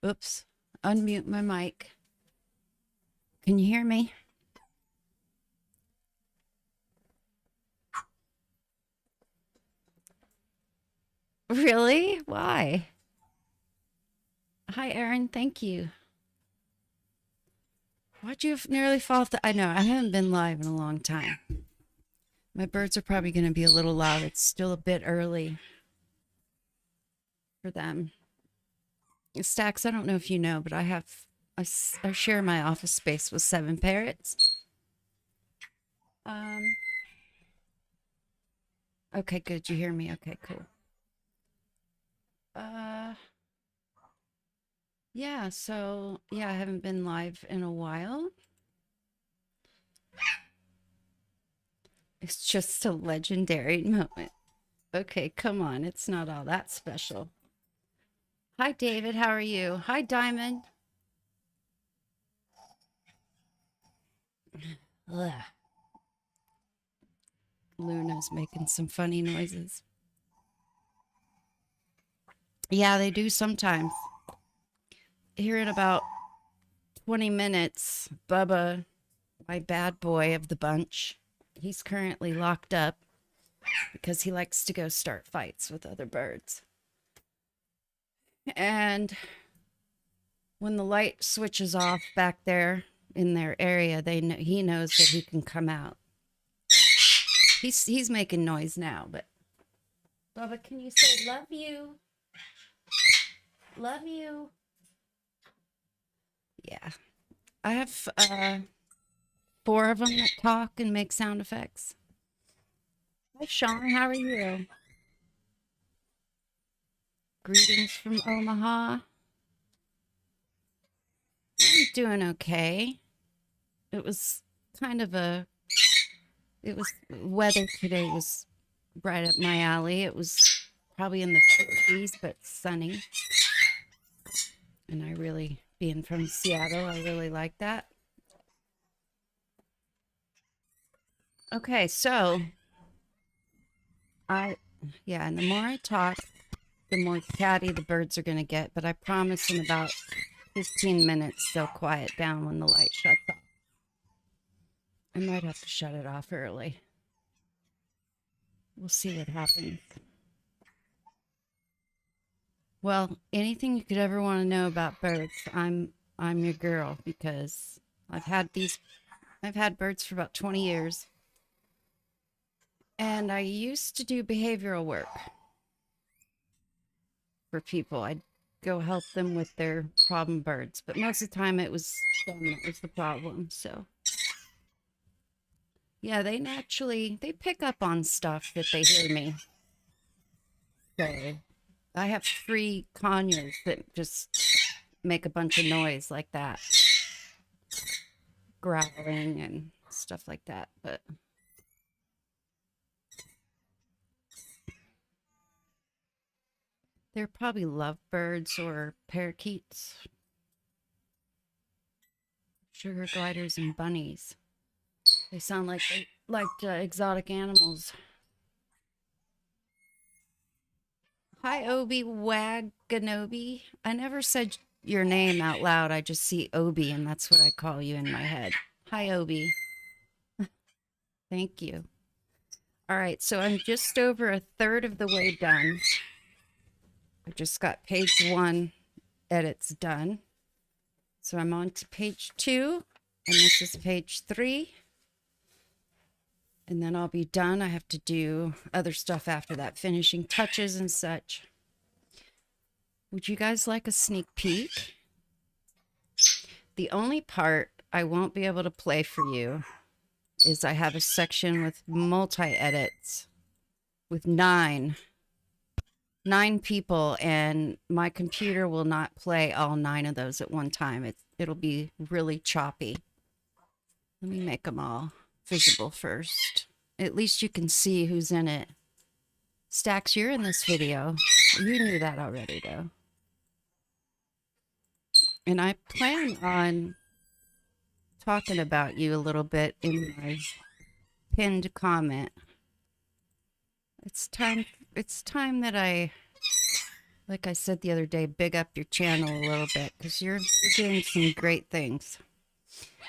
Oops. Unmute my mic. Can you hear me? Really? Why? Hi, Erin. Thank you. Why'd you nearly fall off the... I know, I haven't been live in a long time. My birds are probably going to be a little loud. It's still a bit early for them. Stacks, I don't know if you know, but I share my office space with 7 parrots. Okay, good. You hear me? Okay, cool. Yeah, so, yeah, I haven't been live in a while. It's just a legendary moment. Okay, come on. It's not all that special. Hi, David. How are you? Hi, Diamond. Ugh. Luna's making some funny noises. Yeah, they do sometimes. Here in about 20 minutes, Bubba, my bad boy of the bunch, he's currently locked up because he likes to go start fights with other birds. And when the light switches off back there in their area, he knows that he can come out. He's making noise now, but Bubba, can you say love you? Love you. Yeah. I have 4 of them that talk and make sound effects. Hi, Sean. How are you? Greetings from Omaha. I'm doing okay. It was kind of weather today was right up my alley. It was probably in the 50s, but sunny. And being from Seattle, I really like that. Okay, so and the more I talk, the more chatty the birds are going to get, but I promise in about 15 minutes they'll quiet down when the light shuts off. I might have to shut it off early. We'll see what happens. Well, anything you could ever want to know about birds, I'm your girl, because I've had birds for about 20 years. And I used to do behavioral work for people. I'd go help them with their problem birds, but most of the time it was them that was the problem. So yeah, they pick up on stuff that they hear me say. I have 3 conures that just make a bunch of noise like that, growling and stuff like that. But they're probably lovebirds or parakeets, sugar gliders, and bunnies. They sound like exotic animals. Hi, Obi Waganobi. I never said your name out loud. I just see Obi, and that's what I call you in my head. Hi, Obi. Thank you. All right, so I'm just over a third of the way done. I just got page 1 edits done. So I'm on to page 2, and this is page 3. And then I'll be done. I have to do other stuff after that, finishing touches and such. Would you guys like a sneak peek? The only part I won't be able to play for you is I have a section with multi-edits with 9 people, and my computer will not play all 9 of those at one time. It'll be really choppy. Let me make them all visible first. At least you can see who's in it. Stacks, you're in this video. You knew that already, though. And I plan on talking about you a little bit in my pinned comment. It's time that I, like I said the other day, big up your channel a little bit, because you're doing some great things.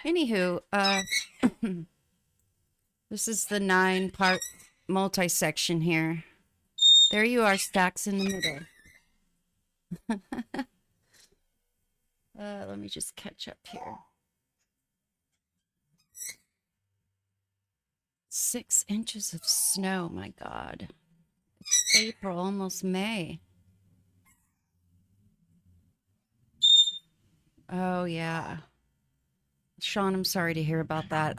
Anywho, this is the 9-part multi-section here. There you are, stacks in the middle. Let me just catch up here. 6 inches of snow, my God. It's April, almost May. Oh, yeah. Sean, I'm sorry to hear about that.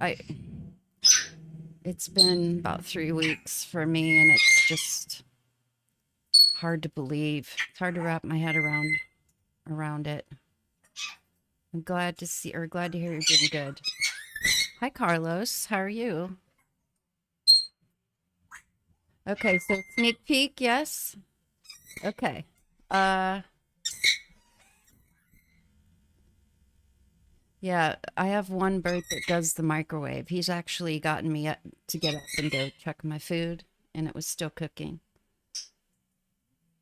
It's been about 3 weeks for me, and it's just hard to believe. It's hard to wrap my head around it. I'm glad to hear you're doing good. Hi, Carlos. How are you? Okay, so sneak peek, yes? Okay. Yeah, I have one bird that does the microwave. He's actually gotten me up to get up and go check my food, and it was still cooking.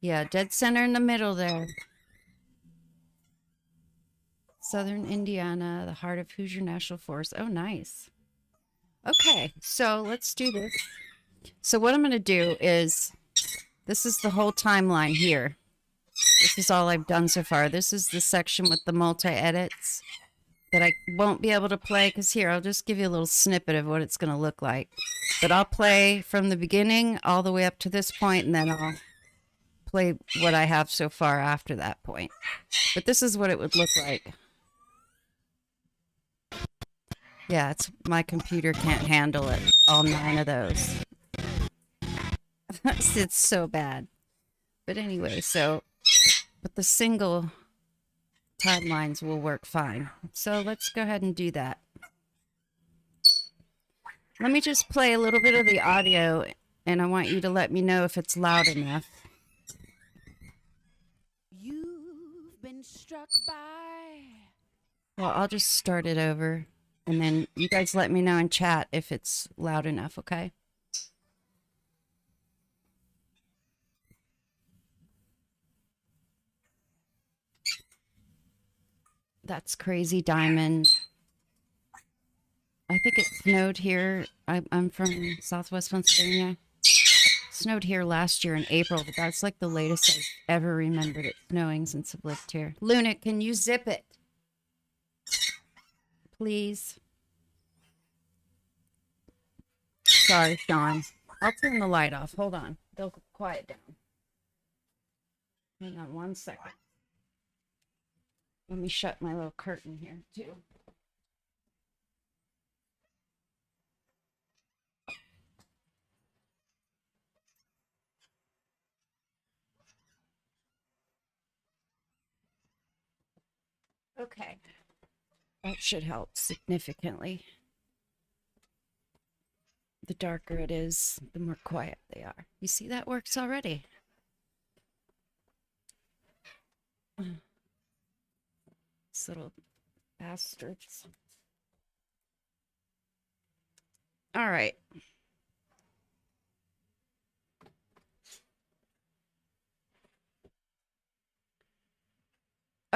Yeah, dead center in the middle there. Southern Indiana, the heart of Hoosier National Forest. Oh, nice. Okay, so let's do this. So what I'm going to do is, this is the whole timeline here. This is all I've done so far. This is the section with the multi-edits that I won't be able to play, because here, I'll just give you a little snippet of what it's going to look like. But I'll play from the beginning all the way up to this point, and then I'll play what I have so far after that point. But this is what it would look like. Yeah, my computer can't handle it. All 9 of those. It's so bad. But anyway, but the single timelines will work fine. So let's go ahead and do that. Let me just play a little bit of the audio, and I want you to let me know if it's loud enough. You've been struck by... Well, I'll just start it over, and then you guys let me know in chat if it's loud enough, okay? That's Crazy Diamond. I think it snowed here. I'm from Southwest Pennsylvania. It snowed here last year in April, but that's like the latest I've ever remembered it snowing since I've lived here. Luna, can you zip it? Please. Sorry, Sean. I'll turn the light off. Hold on. They'll quiet down. Hang on 1 second. Let me shut my little curtain here, too. Okay. That should help significantly. The darker it is, the more quiet they are. You see, that works already. These little bastards. All right.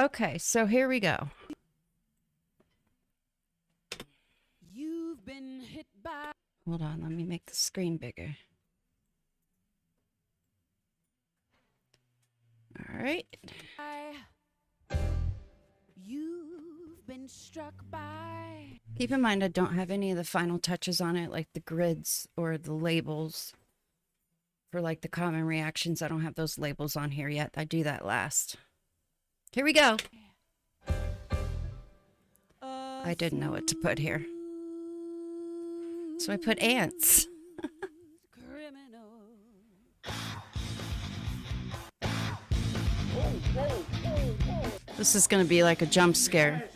Okay, so here we go. You've been hit by... Hold on, let me make the screen bigger. All right. You've been struck by... Keep in mind, I don't have any of the final touches on it, like the grids or the labels. For like the common reactions, I don't have those labels on here yet. I do that last. Here we go. I didn't know what to put here. So I put ants. This is going to be like a jump scare.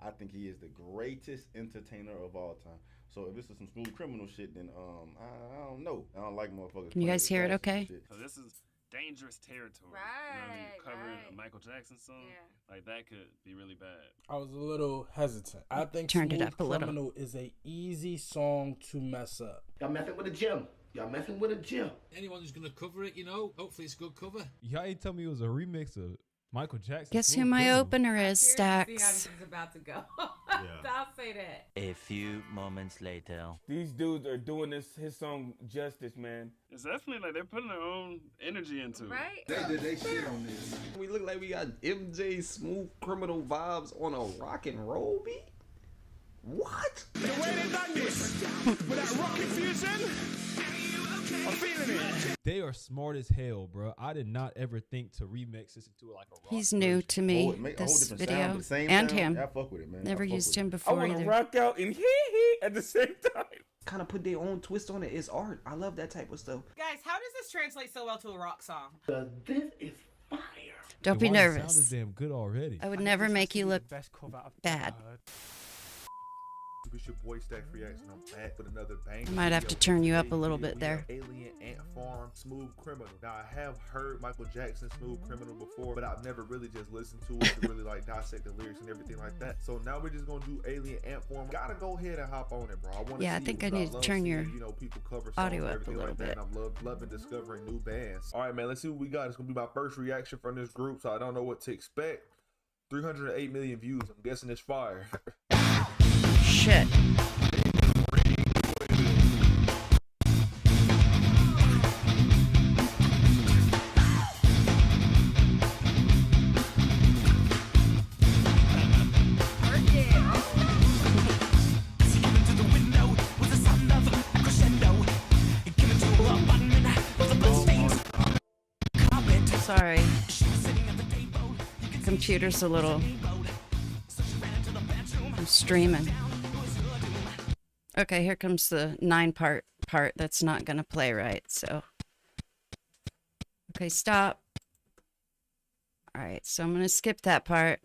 I think he is the greatest greatest entertainer of all time. So if this is some Smooth Criminal shit, then I don't know. I don't like motherfuckers. Can you guys hear it okay? So this is dangerous territory. Right, you know what I mean? Covering right. a Michael Jackson song, Yeah. like that could be really bad. I was a little hesitant. I think Turned it Smooth up a little. Criminal is a easy song to mess up. Y'all messing with a gym. Y'all messing with a gym. Anyone who's gonna cover it, you know, hopefully it's a good cover. Y'all ain't tell me it was a remix of Michael Jackson. Guess who Smooth my Criminal. opener is, See how this Stacks. is about to go. Yeah. I'll say that. A few moments later. These dudes are doing his song justice, man. It's definitely like they're putting their own energy into it. Right? They did they shit on this. We look like we got MJ Smooth Criminal vibes on a rock and roll beat. What? The way they done this with that rocket fusion, I'm feeling it. They are smart as hell, bro. I did not ever think to remix this into like a rock. He's new to me, Make a whole this different video, sound, but the same and sound. him. Yeah, I fuck with it, man. Never I fuck used with him it. I before want to either. rock out and hee at the same time. Kind of put their own twist on it. It's art. I love that type of stuff. Guys, how does this translate so well to a rock song? This is fire. Don't be Why the sound nervous. is damn good already. I would never make you look bad. It's your boy Stack Reaction. I'm back with another bang. I might have to turn you up a little bit there. Alien Ant Farm, Smooth Criminal. Now I have heard Michael Jackson Smooth Criminal before, but I've never really just listened to it to really like dissect the lyrics and everything like that. So now we're just gonna do Alien Ant Farm. Gotta go ahead and hop on it, bro. I want to Yeah, I see think it I need to love turn seeing, your you know, people cover songs audio and up a everything little like that, bit. and I'm loving discovering new bands. All right, man. Let's see what we got. It's gonna be my first reaction from this group, so I don't know what to expect. 308 million views. I'm guessing it's fire. Shit. Sorry. Computer's a little... I'm streaming. Okay, here comes the 9-part that's not gonna play right, so... Okay, stop. Alright, so I'm gonna skip that part.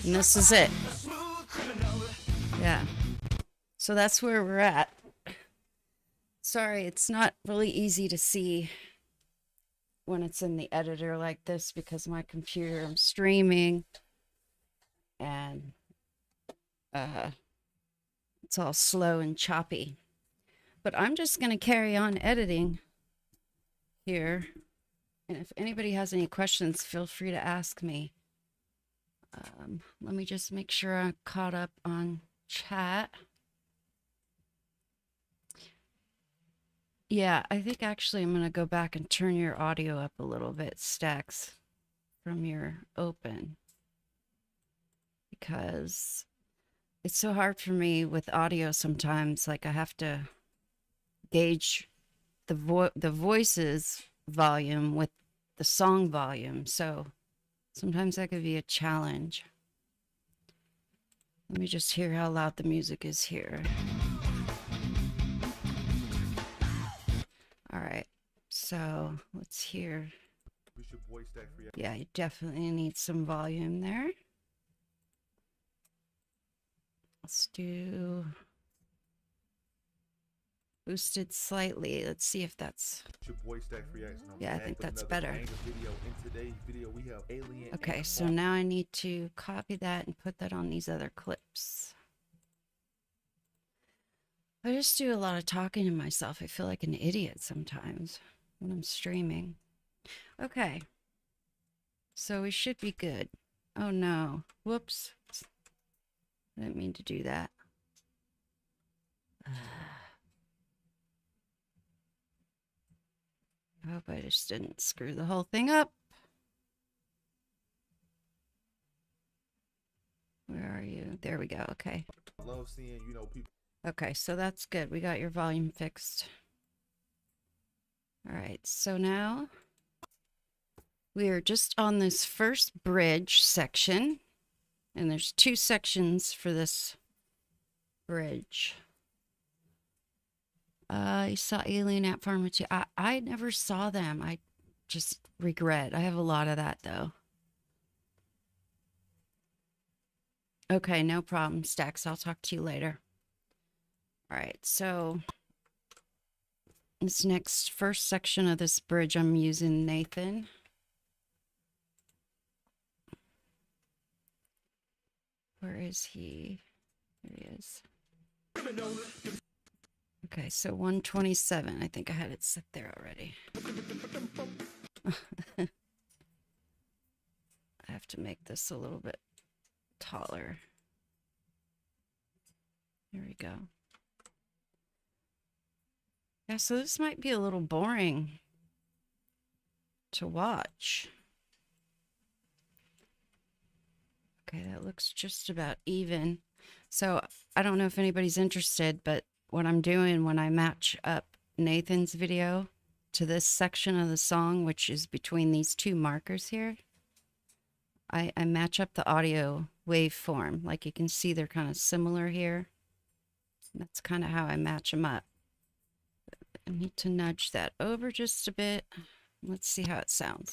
And this is it. Yeah. So that's where we're at. Sorry, it's not really easy to see when it's in the editor like this because my computer, I'm streaming and it's all slow and choppy. But I'm just going to carry on editing here. And if anybody has any questions, feel free to ask me. Let me just make sure I'm caught up on chat. Yeah, I think actually I'm going to go back and turn your audio up a little bit, Stacks, from your open. Because it's so hard for me with audio sometimes. Like I have to gauge the voice's volume with the song volume. So sometimes that could be a challenge. Let me just hear how loud the music is here. All right, so let's hear. It's your boy Stack Reaction. Yeah, you definitely need some volume there. Let's do boosted slightly. Let's see if that's... It's your boy Stack Reaction. I'm Yeah, I back think with that's another better. banger video. In today's video, we have Alien Okay, Ant so Farm. now I need to copy that and put that on these other clips. I just do a lot of talking to myself. I feel like an idiot sometimes when I'm streaming. Okay. So we should be good. Oh no. Whoops. I didn't mean to do that. I hope I just didn't screw the whole thing up. Where are you? There we go. Okay. I love seeing, you know, people. Okay, so that's good. We got your volume fixed. All right, so now we are just on this first bridge section, and there's 2 sections for this bridge. You saw Alien Ant Farmer 2. I never saw them. I just regret. I have a lot of that, though. Okay, no problem, Stax. I'll talk to you later. All right, so this next first section of this bridge, I'm using Nathan. Where is he? There he is. Okay, so 127. I think I had it set there already. I have to make this a little bit taller. There we go. Yeah, so this might be a little boring to watch. Okay, that looks just about even. So I don't know if anybody's interested, but what I'm doing when I match up Nathan's video to this section of the song, which is between these 2 markers here, I match up the audio waveform. Like you can see, they're kind of similar here. That's kind of how I match them up. I need to nudge that over just a bit. Let's see how it sounds.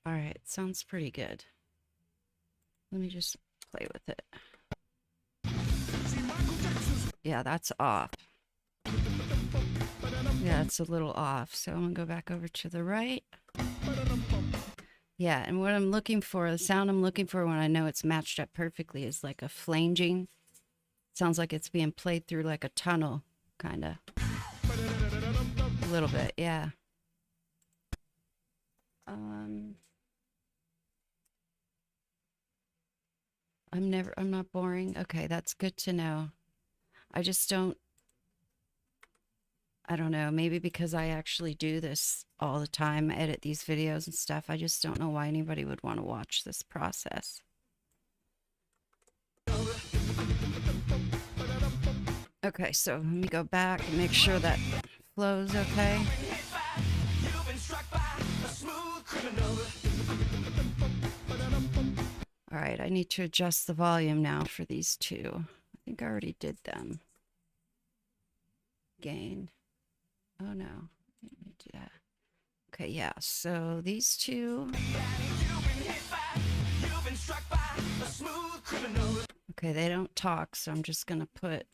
All right, sounds pretty good. Let me just play with it. Yeah, that's off. Yeah, it's a little off. So I'm gonna go back over to the right. Yeah, and what I'm looking for, the sound I'm looking for when I know it's matched up perfectly is like a flanging. Sounds like it's being played through like a tunnel, kind of. A little bit, yeah. I'm not boring. Okay, that's good to know. I just don't, I don't know, maybe because I actually do this all the time, edit these videos and stuff. I just don't know why anybody would want to watch this process. Okay, so let me go back and make sure that flow's okay. All right, I need to adjust the volume now for these 2. I think I already did them. Gain. Oh no, let me do that. Okay, yeah, so these 2. Okay, they don't talk, so I'm just gonna put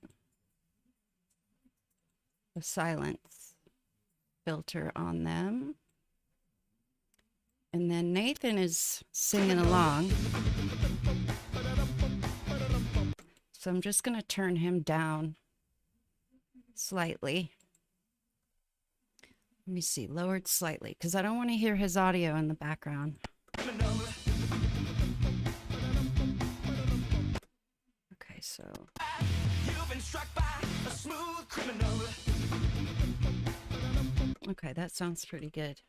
a silence filter on them. And then Nathan is singing along. So I'm just going to turn him down slightly. Let me see, lowered slightly, because I don't want to hear his audio in the background. Okay, so. Okay, that sounds pretty good.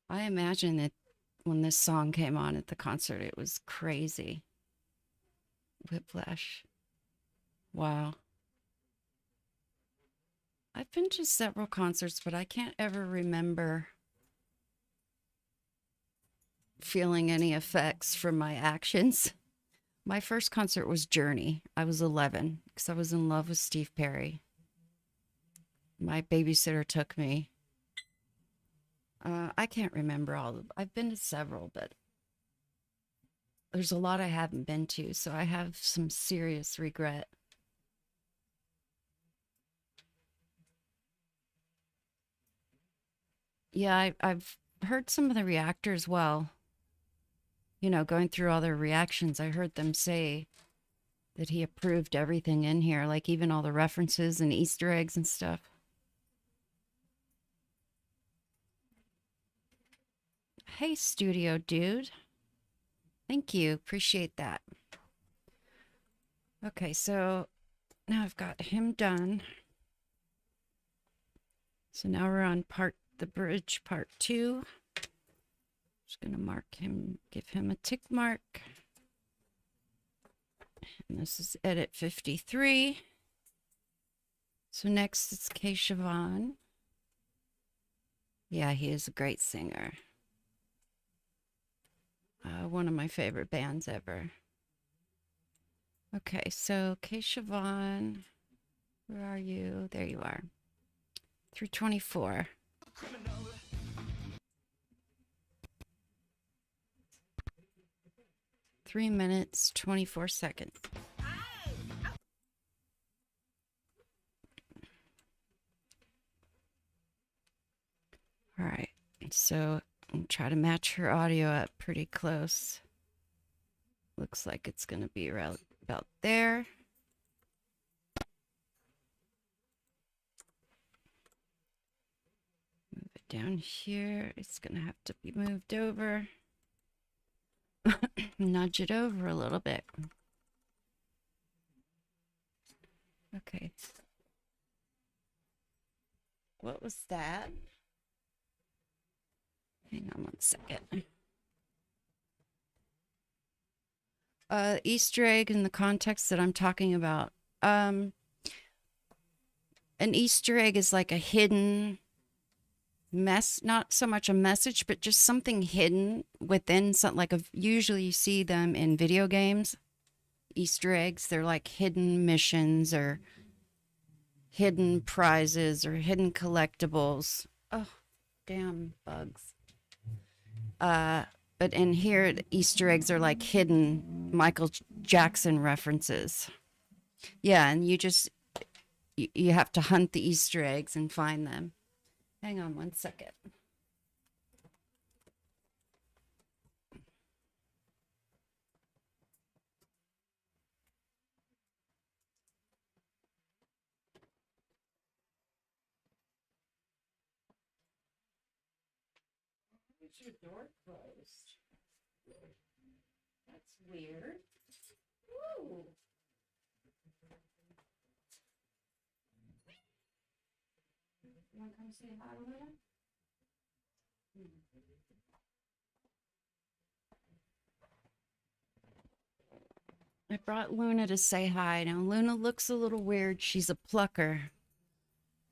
I imagine that when this song came on at the concert, it was crazy. Whiplash. Wow. I've been to several concerts, but I can't ever remember feeling any effects from my actions. My first concert was Journey. I was 11 because I was in love with Steve Perry. My babysitter took me. I can't remember all of them. I've been to several, but there's a lot I haven't been to, so I have some serious regret. Yeah, I've heard some of the reactors well. You know, going through all their reactions, I heard them say that he approved everything in here, like even all the references and Easter eggs and stuff. Hey, studio dude. Thank you. Appreciate that. Okay, so Now I've got him done. So now we're on the bridge part 2. Just gonna mark him, give him a tick mark. And this is edit 53. So next it's Keshavan. Yeah, he is a great singer. One of my favorite bands ever. Okay, so Keshavan, where are you? There you are. 324. Three minutes, 24 seconds. All right, so I'll try to match her audio up pretty close. Looks like it's going to be around about there. Move it down here. It's going to have to be moved over. Nudge it over a little bit. Okay. What was that? Hang on one second. Easter egg in the context that I'm talking about. An Easter egg is like a hidden not so much a message, but just something hidden within something. Like usually you see them in video games. Easter eggs, they're like hidden missions or hidden prizes or hidden collectibles. Oh, damn bugs. But in here, the Easter eggs are like hidden Michael Jackson references. Yeah, and you have to hunt the Easter eggs and find them. Hang on one second. Is your door closed? That's weird. Woo! You want to come say hi, Luna? I brought Luna to say hi. Now, Luna looks a little weird. She's a plucker.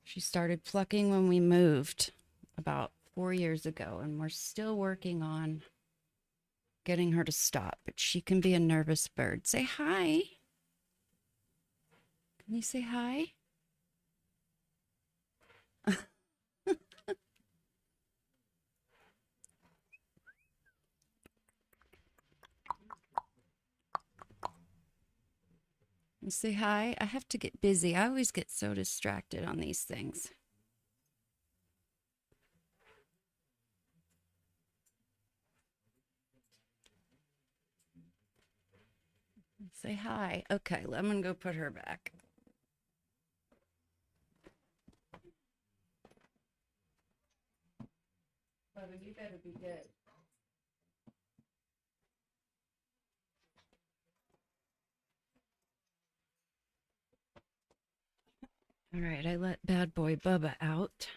She started plucking when we moved about 4 years ago, and we're still working on getting her to stop, but she can be a nervous bird. Say hi. Can you say hi? Say hi. I have to get busy. I always get so distracted on these things. Say hi. Okay, I'm gonna go put her back. Bubba, you better be good. All right, I let bad boy Bubba out.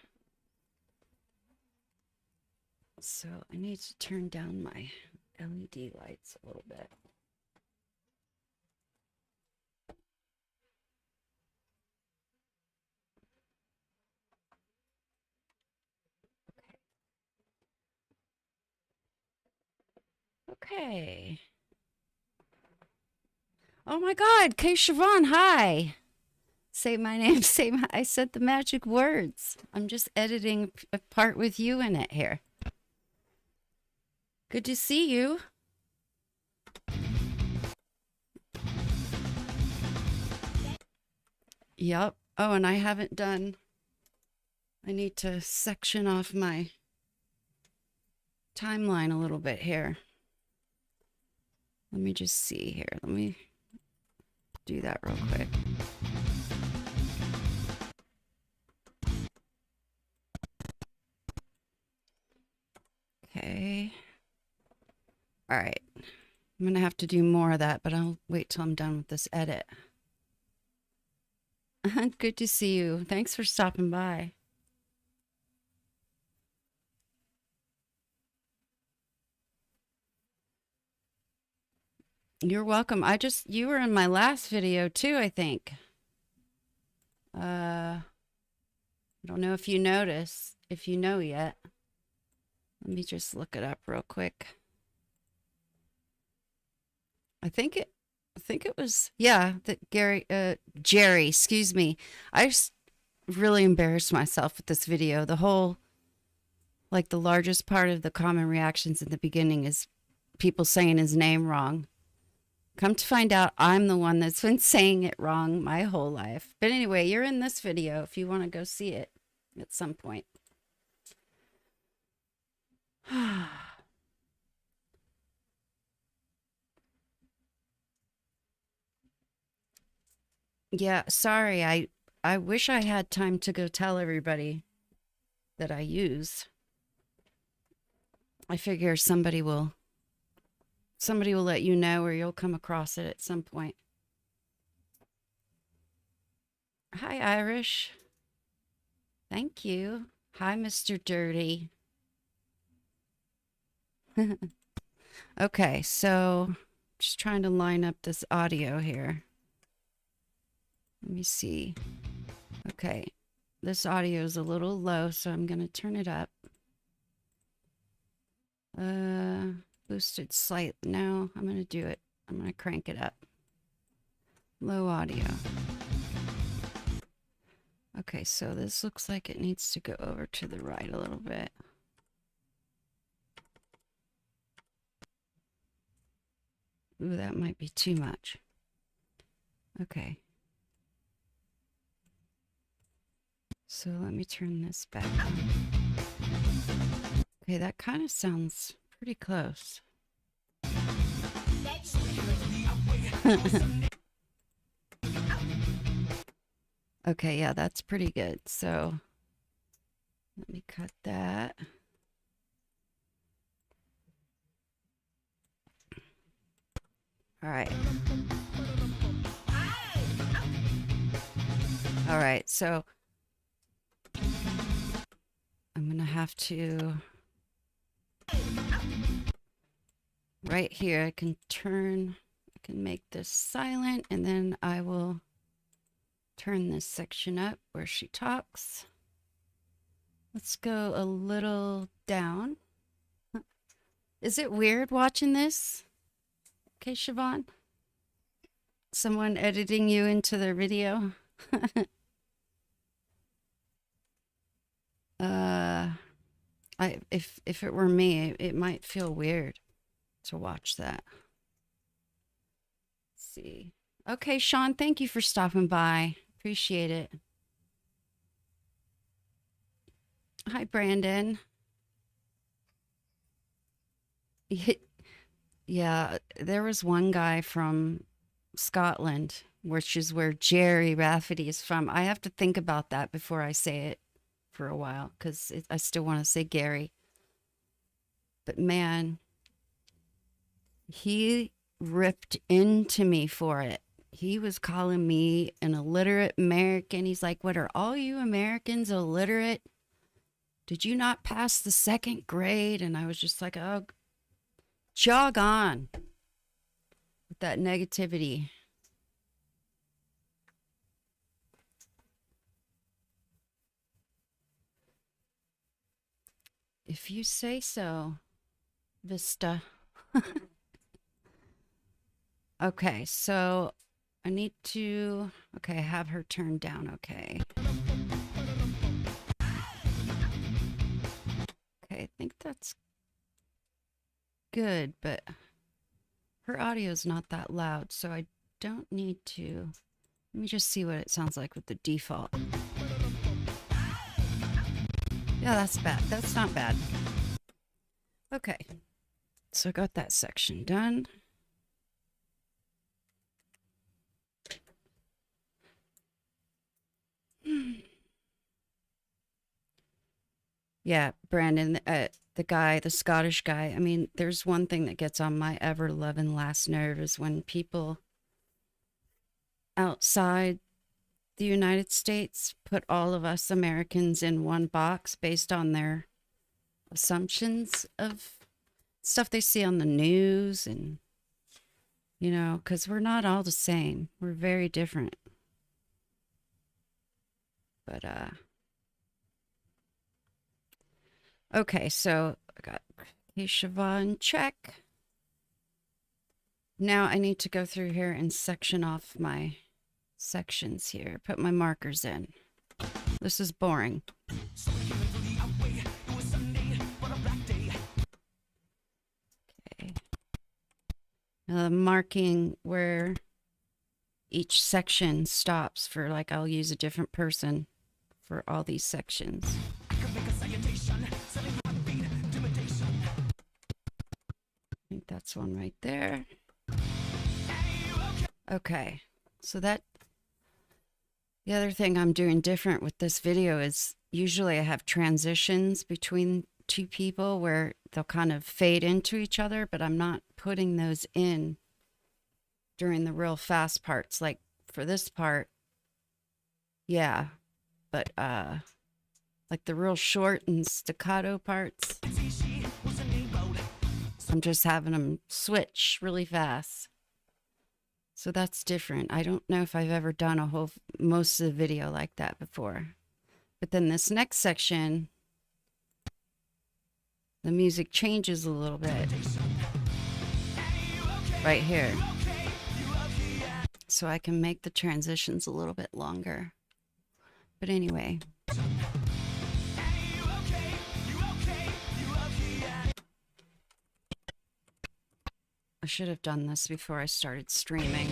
So I need to turn down my LED lights a little bit. Okay. Oh my God, Kay Siobhan, hi. Say my name, I said the magic words. I'm just editing a part with you in it here. Good to see you. Yep. Oh, and I haven't done, I need to section off my timeline a little bit here. Let me just see here. Let me do that real quick. Okay. All right. I'm going to have to do more of that, but I'll wait till I'm done with this edit. Good to see you. Thanks for stopping by. You're welcome. You were in my last video too, I think. I don't know if you noticed, if you know yet. Let me just look it up real quick. I think it was, yeah, that Jerry, excuse me. I just really embarrassed myself with this video. The whole, like the largest part of the common reactions in the beginning is people saying his name wrong. Come to find out, I'm the one that's been saying it wrong my whole life. But anyway, you're in this video if you want to go see it at some point. Yeah, sorry. I wish I had time to go tell everybody that I use. I figure somebody will let you know, or you'll come across it at some point. Hi, Irish. Thank you. Hi, Mr. Dirty. Okay, so just trying to line up this audio here. Let me see. Okay, this audio is a little low, so I'm going to turn it up. Boosted slight. No, I'm going to do it. I'm going to crank it up. Low audio. Okay, so this looks like it needs to go over to the right a little bit. Ooh, that might be too much. Okay. So let me turn this back on. Okay, that kind of sounds pretty close. Okay, yeah, that's pretty good. So let me cut that. All right. All right, so I'm going to have to, right here, I can make this silent, and then I will turn this section up where she talks. Let's go a little down. Is it weird watching this? Okay, Siobhan? Someone editing you into their video? If it were me, it might feel weird to watch that. Let's see. Okay, Sean, thank you for stopping by. Appreciate it. Hi, Brandon. Yeah, there was one guy from Scotland, which is where Jerry Rafferty is from. I have to think about that before I say it for a while, because I still want to say Gary. But man, he ripped into me for it. He was calling me an illiterate American. He's like, what, are all you Americans illiterate? Did you not pass the 2nd grade? And I was just like, oh, jog on with that negativity. If you say so, Vista. Okay, so I need to, okay, have her turned down, okay. Okay, I think that's good, but her audio is not that loud, so I don't need to. Let me just see what it sounds like with the default. Yeah, that's bad. That's not bad. Okay, so I got that section done. Yeah, Brandon, the Scottish guy. I mean, there's one thing that gets on my ever-loving last nerve is when people outside the United States put all of us Americans in one box based on their assumptions of stuff they see on the news, and you know, because we're not all the same. We're very different. But okay, so I got Keshavan check. Now I need to go through here and section off my sections here. Put my markers in. This is boring. Okay. Now marking where each section stops for, like, I'll use a different person for all these sections. I think that's one right there. Okay, so that, the other thing I'm doing different with this video is usually I have transitions between two people where they'll kind of fade into each other, but I'm not putting those in during the real fast parts. Like for this part, yeah, but like the real short and staccato parts, I'm just having them switch really fast. So that's different. I don't know if I've ever done most of the video like that before. But then this next section, the music changes a little bit. Right here. So I can make the transitions a little bit longer. But anyway. I should have done this before I started streaming.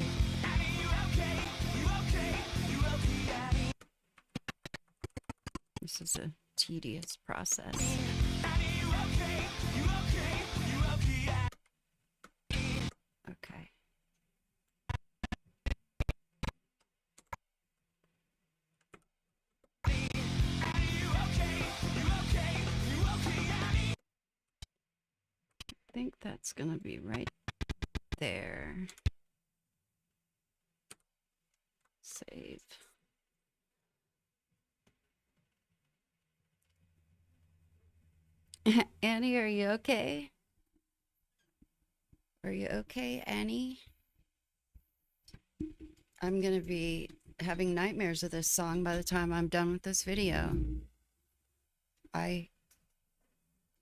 This is a tedious process. Okay. I think that's gonna be right there. Save. Annie, are you okay? Are you okay, Annie? I'm gonna be having nightmares of this song by the time I'm done with this video. I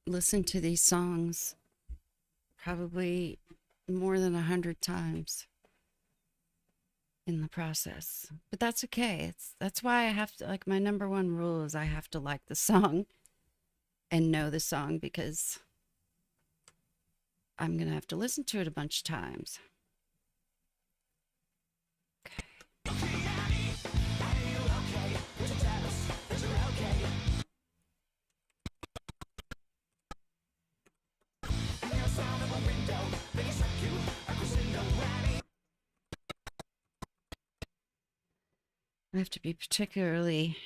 listen to these songs probably more than 100 times in the process, but that's okay. That's why I have to, like, my number one rule is I have to like the song and know the song, because I'm gonna have to listen to it a bunch of times. I have to be particularly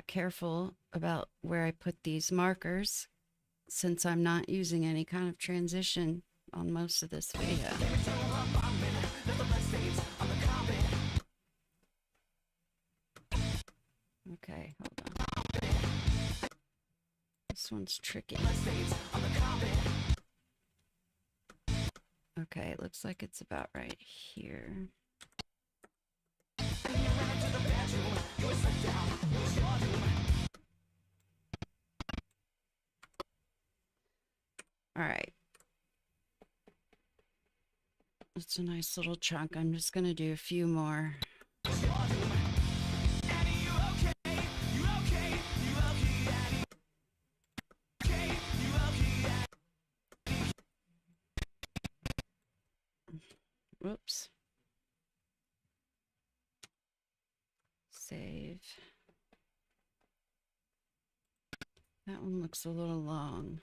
careful about where I put these markers, since I'm not using any kind of transition on most of this video. Okay, hold on. This one's tricky. Okay, it looks like it's about right here. All right. It's a nice little chunk. I'm just going to do a few more. Whoops. Save. That one looks a little long.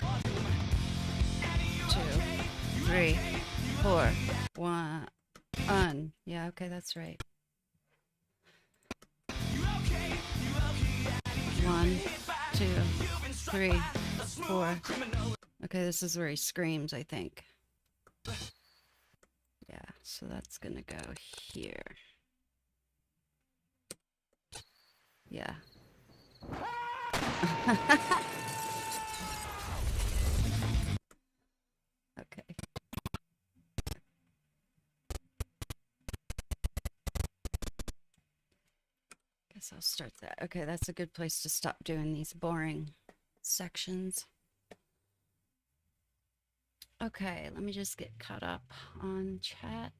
2, 3, 4, 1. Yeah, okay, that's right. 1, 2, 3, 4. Okay, this is where he screams, I think. Yeah, so that's gonna go here. Yeah. Okay. Guess I'll start that. Okay, that's a good place to stop doing these boring sections. Okay, let me just get caught up on chat.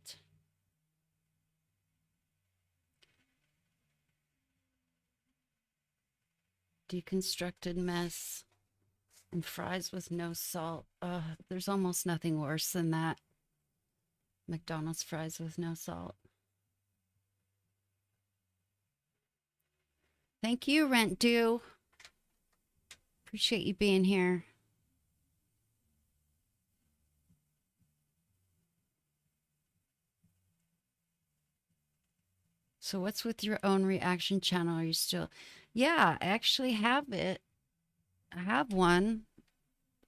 Deconstructed mess and fries with no salt. There's almost nothing worse than that. McDonald's fries with no salt. Thank you, Rent Due. Appreciate you being here. So what's with your own reaction channel? Are you still... Yeah, I actually have it. I have one.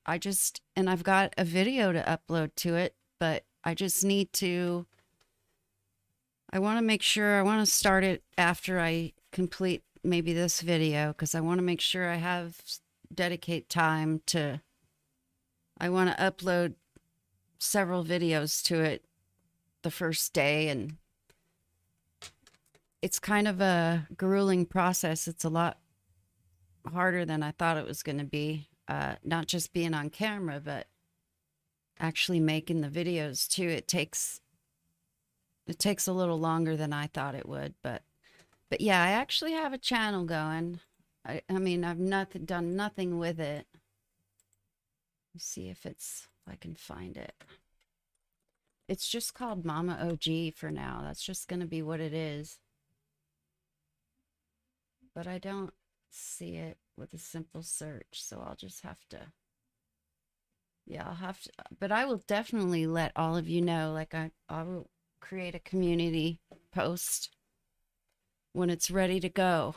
And I've got a video to upload to it, but I just need to... I want to make sure, I want to start it after I complete maybe this video, because I want to make sure I dedicate time to... I want to upload several videos to it the first day, and it's kind of a grueling process. It's a lot harder than I thought it was going to be. Not just being on camera, but actually making the videos too. It takes a little longer than I thought it would, but yeah, I actually have a channel going. I mean, I've done nothing with it. Let's see if I can find it. It's just called Mama OG for now. That's just going to be what it is. But I don't see it with a simple search, so I'll just have to... Yeah, I'll have to... But I will definitely let all of you know. Like, I will create a community post when it's ready to go.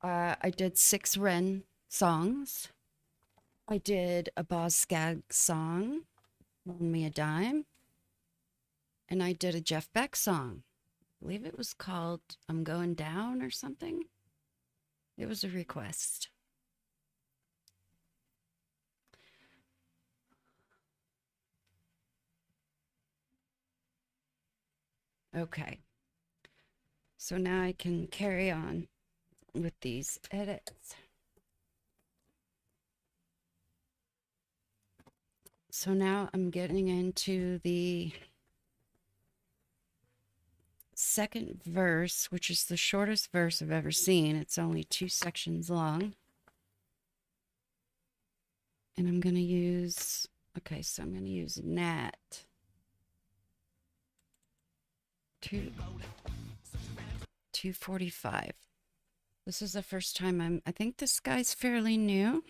I did 6 Ren songs. I did a Boz Scaggs song, Loan Me a Dime. And I did a Jeff Beck song. I believe it was called I'm Going Down or something. It was a request. Okay. So now I can carry on with these edits. So now I'm getting into the second verse, which is the shortest verse I've ever seen. It's only 2 sections long. And I'm going to use, okay, so I'm going to use Nat. 245. This is the first time I think this guy's fairly new.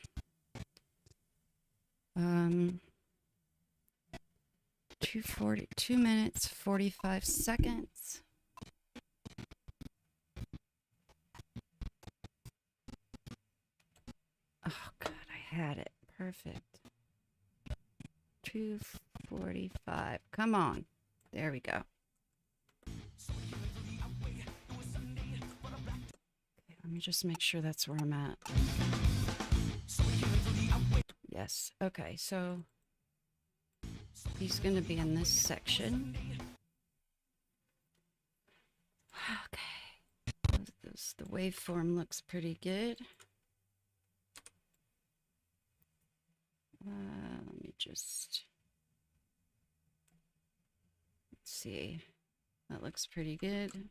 2 minutes, 45 seconds. Oh, God, I had it. Perfect. 245. Come on. There we go. Okay, let me just make sure that's where I'm at. Yes. Okay, so he's going to be in this section. Okay. The waveform looks pretty good. Let me just... Let's see. That looks pretty good.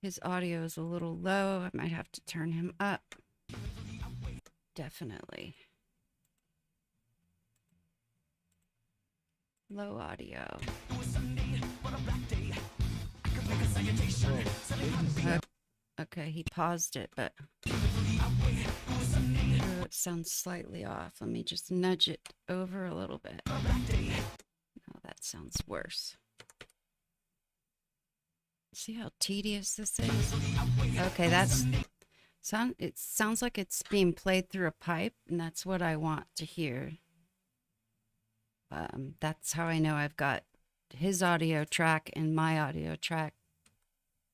His audio is a little low. I might have to turn him up. Definitely. Low audio. Okay, he paused it, but it sounds slightly off. Let me just nudge it over a little bit. Oh, that sounds worse. See how tedious this is? Okay, it sounds like it's being played through a pipe, and that's what I want to hear. That's how I know I've got his audio track and my audio track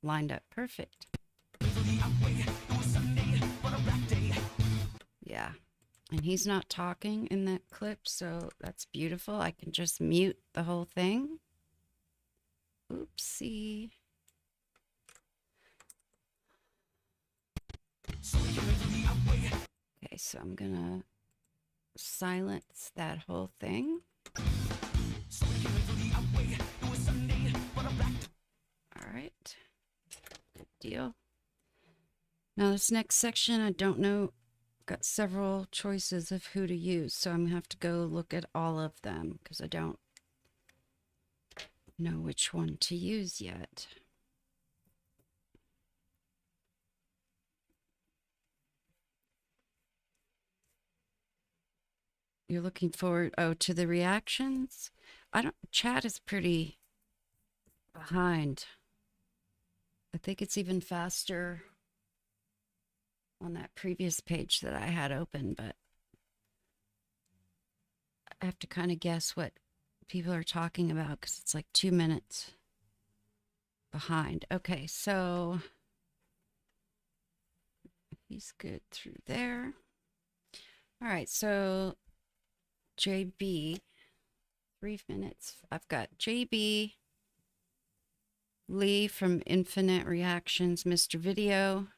lined up perfect. Yeah. And he's not talking in that clip, so that's beautiful. I can just mute the whole thing. Oopsie. Okay, so I'm gonna silence that whole thing. All right, good deal. Now this next section, I don't know, got several choices of who to use, so I'm gonna have to go look at all of them because I don't know which one to use yet. You're looking forward, to the reactions? Chat is pretty behind. I think it's even faster on that previous page that I had open, but I have to kind of guess what people are talking about because it's like 2 minutes behind. Okay, so he's good through there. All right, so JB, 3 minutes. I've got JB, Lee from Infinite Reactions, Mr. Video,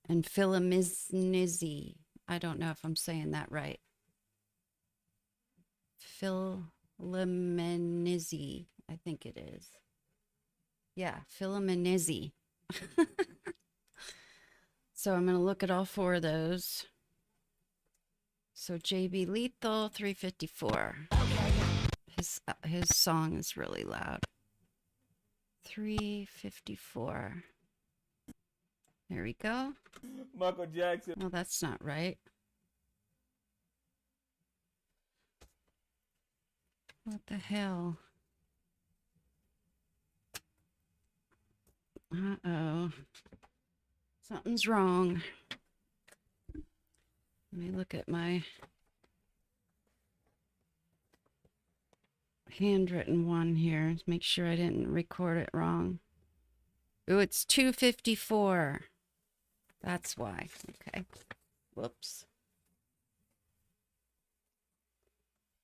and Philominizzi. I don't know if I'm saying that right. Philominizzi, I think it is. Yeah, Philominizzi. So I'm going to look at all 4 of those. So JB Lethal 354. His song is really loud. 354. There we go. Michael Jackson. Well, that's not right. What the hell? Uh-oh. Something's wrong. Let me look at my handwritten one here. Make sure I didn't record it wrong. Ooh, it's 254. That's why. Okay. Whoops.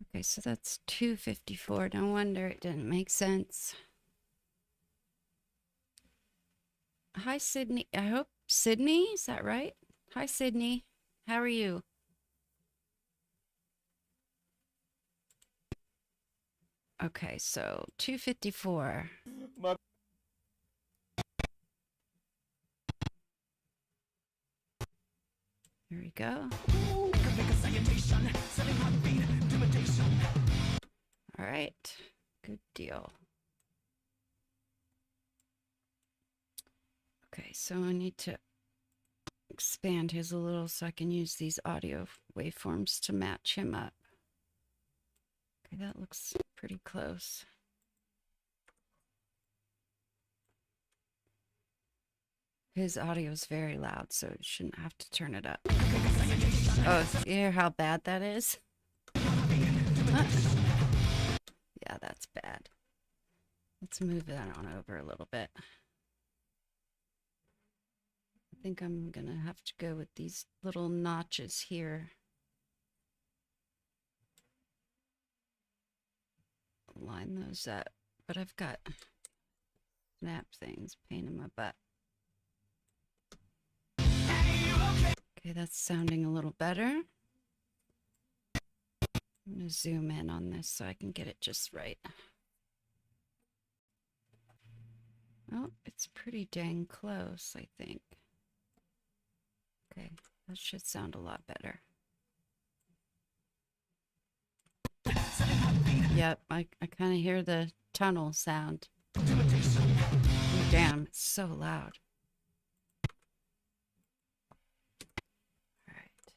Okay, so that's 254. No wonder it didn't make sense. Hi, Sydney. I hope Sydney, is that right? Hi, Sydney. How are you? Okay, so 254. Here we go. All right, good deal. Okay, so I need to expand his a little so I can use these audio waveforms to match him up. Okay, that looks pretty close. His audio is very loud, so you shouldn't have to turn it up. Oh, you hear how bad that is? Yeah, that's bad. Let's move that on over a little bit. I think I'm gonna have to go with these little notches here. Line those up, but I've got snap things, pain in my butt. Okay, that's sounding a little better. I'm gonna zoom in on this so I can get it just right. Oh, it's pretty dang close, I think. Okay, that should sound a lot better. Yep, I kind of hear the tunnel sound. Oh, damn, it's so loud. Alright.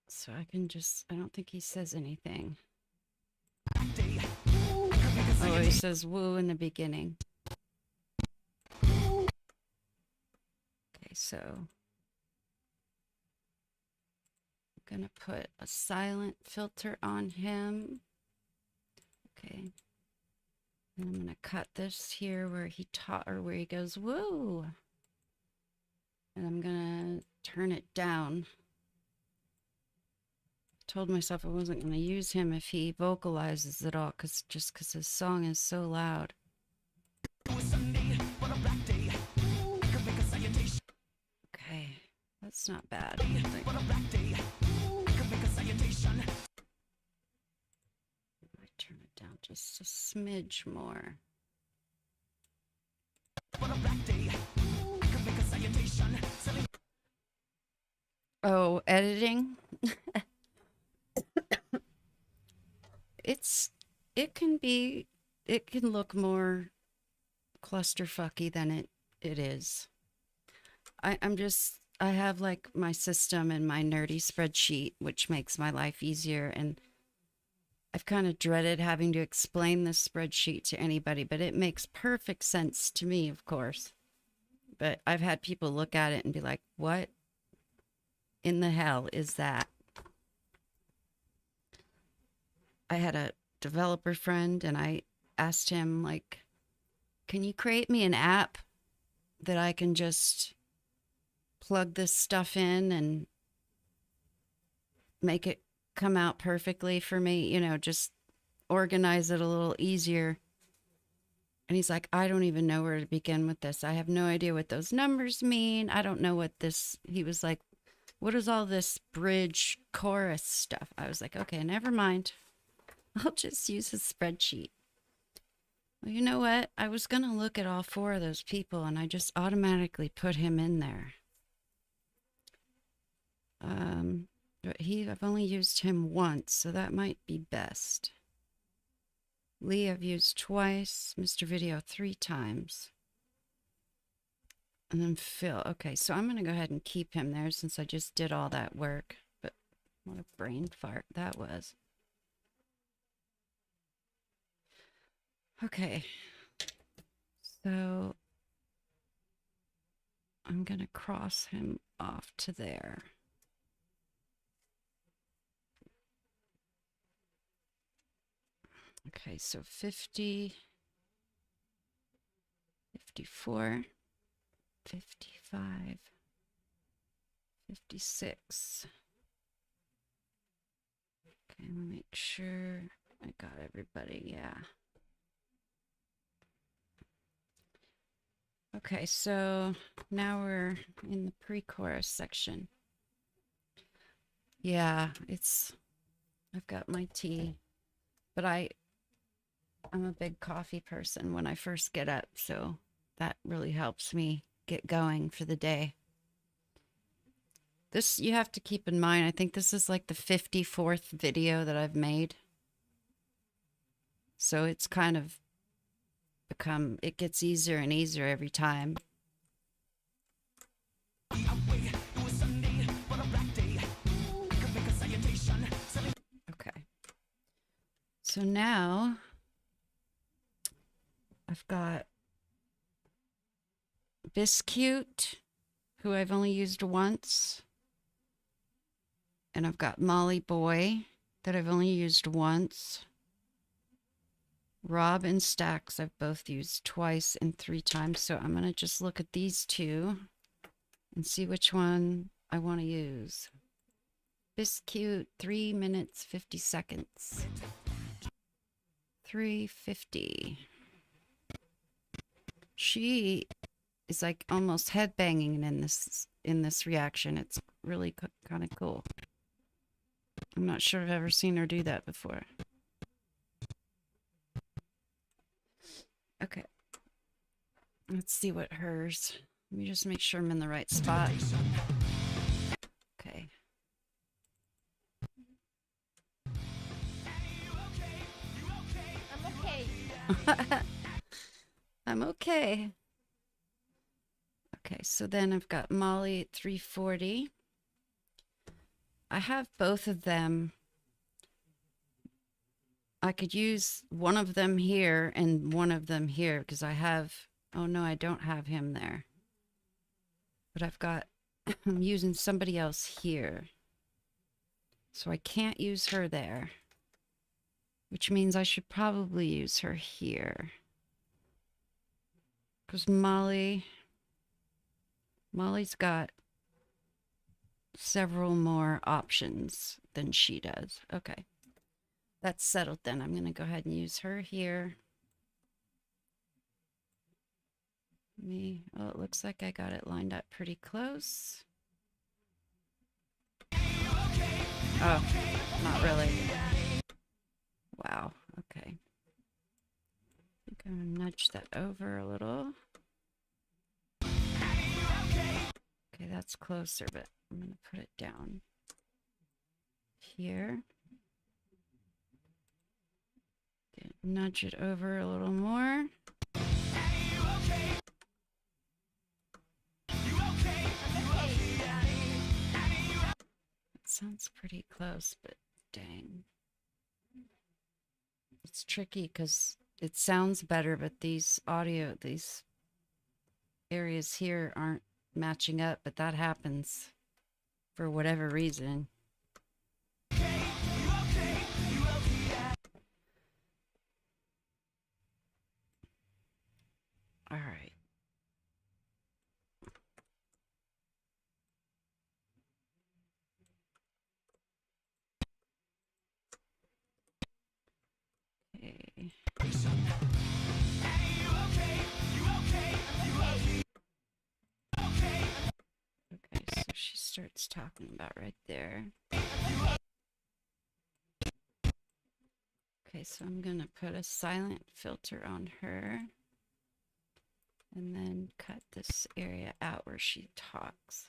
So I can just, I don't think he says anything. Oh, he says woo in the beginning. Okay, so I'm gonna put a silent filter on him. Okay. And I'm going to cut this here where he taught, or where he goes, woo. And I'm going to turn it down. Told myself I wasn't going to use him if he vocalizes at all, just because his song is so loud. Okay, that's not bad. I turn it down just a smidge more. Oh, editing. It can look more clusterfucky than it is. I have like my system and my nerdy spreadsheet, which makes my life easier. And I've kind of dreaded having to explain this spreadsheet to anybody, but it makes perfect sense to me, of course. But I've had people look at it and be like, what in the hell is that? I had a developer friend and I asked him, like, can you create me an app that I can just plug this stuff in and make it come out perfectly for me, you know, just organize it a little easier. And he's like, I don't even know where to begin with this. I have no idea what those numbers mean. I don't know what this, he was like, what is all this bridge chorus stuff? I was like, okay, never mind. I'll just use his spreadsheet. Well, you know what? I was going to look at all 4 of those people and I just automatically put him in there. But I've only used him once, so that might be best. Lee, I've used twice. Mr. Video 3 times. And then Phil. Okay, so I'm going to go ahead and keep him there since I just did all that work. But what a brain fart that was. Okay, so I'm going to cross him off to there. Okay, so 50, 54, 55, 56. Okay, let me make sure I got everybody, yeah. Okay, so now we're in the pre-chorus section. Yeah, I've got my tea, but I'm a big coffee person when I first get up, so that really helps me get going for the day. This, you have to keep in mind, I think this is like the 54th video that I've made. So it's kind of it gets easier and easier every time. Okay. So now I've got Biscuit, who I've only used once. And I've got Molly Boy, that I've only used once. Rob and Stacks, I've both used twice and 3 times. So I'm going to just look at these 2 and see which one I want to use. Biscuit, 3 minutes, 50 seconds. 3:50. She is like almost headbanging in this reaction. It's really kind of cool. I'm not sure I've ever seen her do that before. Okay. Let's see what hers. Let me just make sure I'm in the right spot. Okay. I'm okay. I'm okay. Okay, so then I've got Molly at 340. I have both of them. I could use one of them here and one of them here because I have, oh no, I don't have him there. But I've got, I'm using somebody else here. So I can't use her there, which means I should probably use her here. Because Molly's got several more options than she does. Okay. That's settled then. I'm going to go ahead and use her here. Oh, it looks like I got it lined up pretty close. Oh, not really. Wow. Okay. I think I'm going to nudge that over a little. Okay, that's closer, but I'm going to put it down here. Nudge it over a little more. It sounds pretty close, but dang. It's tricky because it sounds better, but these areas here aren't matching up, but that happens for whatever reason. All right. Okay. Okay, so she starts talking about right there. Okay, so I'm going to put a silent filter on her. And then cut this area out where she talks.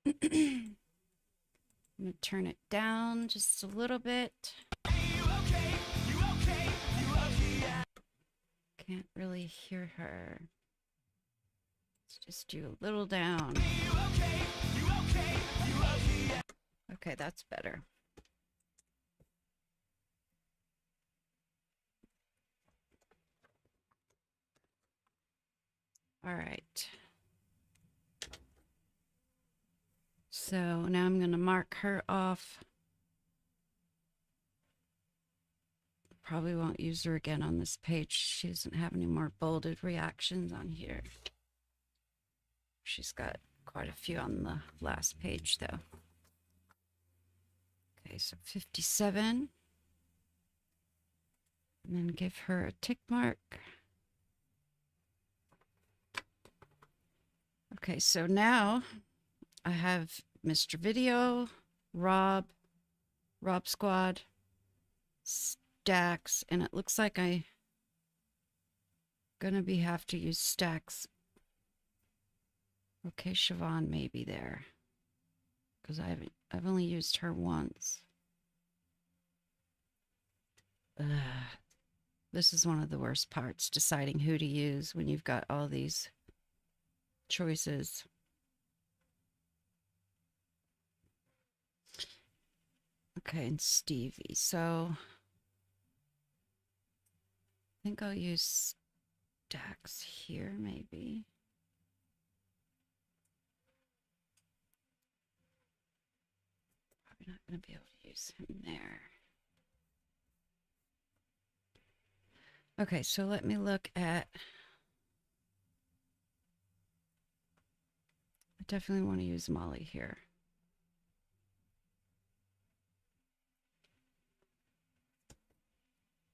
I'm going to turn it down just a little bit. Can't really hear her. Let's just do a little down. Okay, that's better. All right. So now I'm going to mark her off. Probably won't use her again on this page. She doesn't have any more bolded reactions on here. She's got quite a few on the last page though. Okay, so 57. And then give her a tick mark. Okay, so now I have Mr. Video, Rob Squad, Stacks, and it looks like I'm gonna have to use Stacks. Okay, Siobhan may be there because I've only used her once. This is one of the worst parts, deciding who to use when you've got all these choices. Okay, and Stevie. So I think I'll use Stacks here, maybe. Probably not going to be able to use him there. Okay, so let me look at... I definitely want to use Molly here.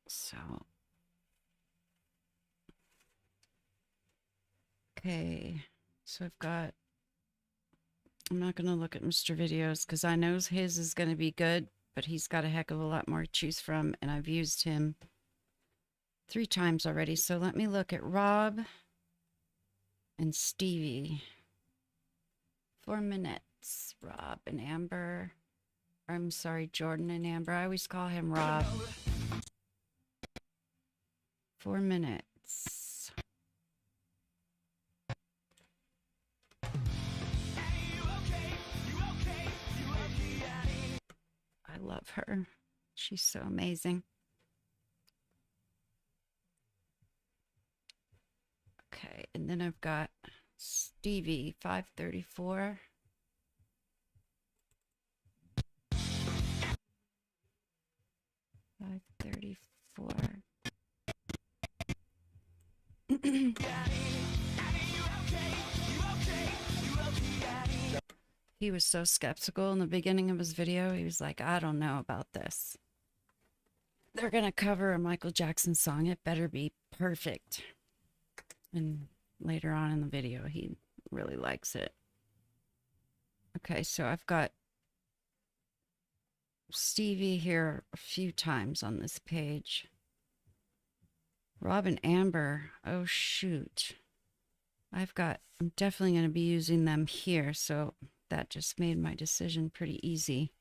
So... Okay, so I've got... I'm not going to look at Mr. Videos because I know his is going to be good, but he's got a heck of a lot more to choose from, and I've used him 3 times already. So let me look at Rob and Stevie. 4 minutes. Rob and Amber. I'm sorry, Jordan and Amber. I always call him Rob. 4 minutes. I love her. She's so amazing. Okay, and then I've got Stevie, 534. 534. He was so skeptical in the beginning of his video. He was like, I don't know about this. They're going to cover a Michael Jackson song. It better be perfect. And later on in the video, he really likes it. Okay, so I've got Stevie here a few times on this page. Rob and Amber, oh shoot. I'm definitely going to be using them here, so that just made my decision pretty easy.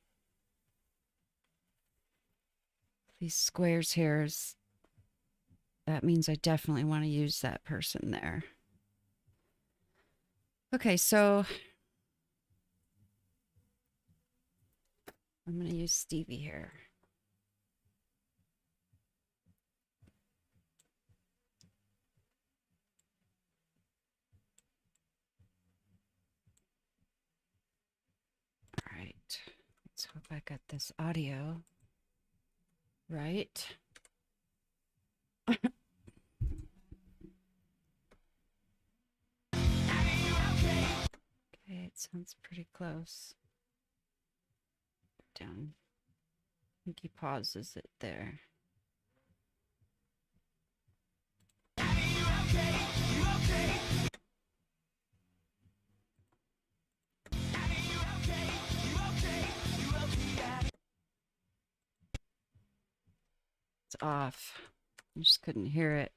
These squares here, that means I definitely want to use that person there. Okay, so I'm going to use Stevie here. All right, let's hope I got this audio right. Okay, it sounds pretty close. Down. I think he pauses it there. It's off. I just couldn't hear it.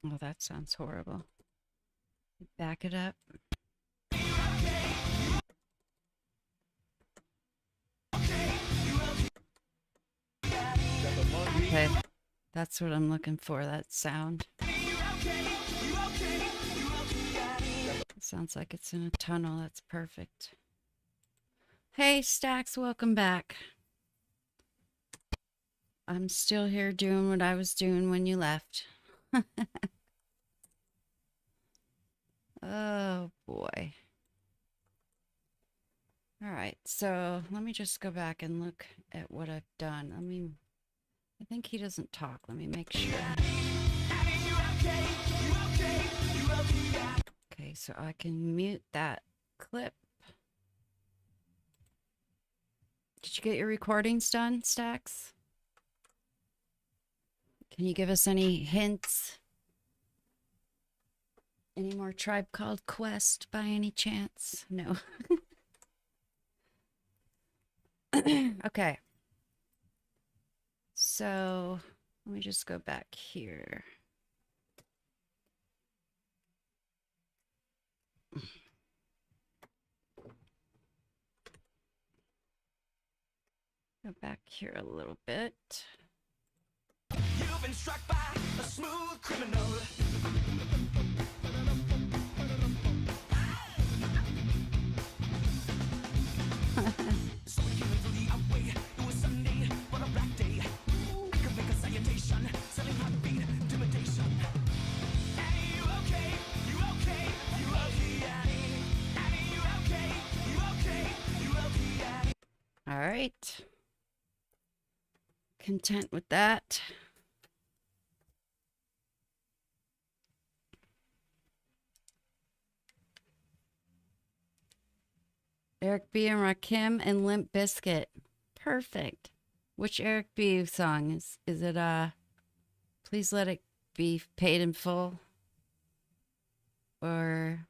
Oh, that sounds horrible. Back it up. Okay, that's what I'm looking for, that sound. It sounds like it's in a tunnel. That's perfect. Hey, Stacks, welcome back. I'm still here doing what I was doing when you left. Oh, boy. All right, so let me just go back and look at what I've done. I think he doesn't talk. Let me make sure. Okay, so I can mute that clip. Did you get your recordings done, Stacks? Can you give us any hints? Any more Tribe Called Quest by any chance? No. Okay. So let me just go back here. Go back here a little bit. You've been struck by a smooth criminal. So we came into the outway. It was Sunday, but a black day. I could make a salutation, selling heartbeat, intimidation. Annie, you okay? You okay? You okay, Annie? Annie, you okay? You okay? You okay, Annie? All right. Content with that. Eric B. and Rakim and Limp Bizkit. Perfect. Which Eric B. song is it? Please Let It Be Paid in Full, or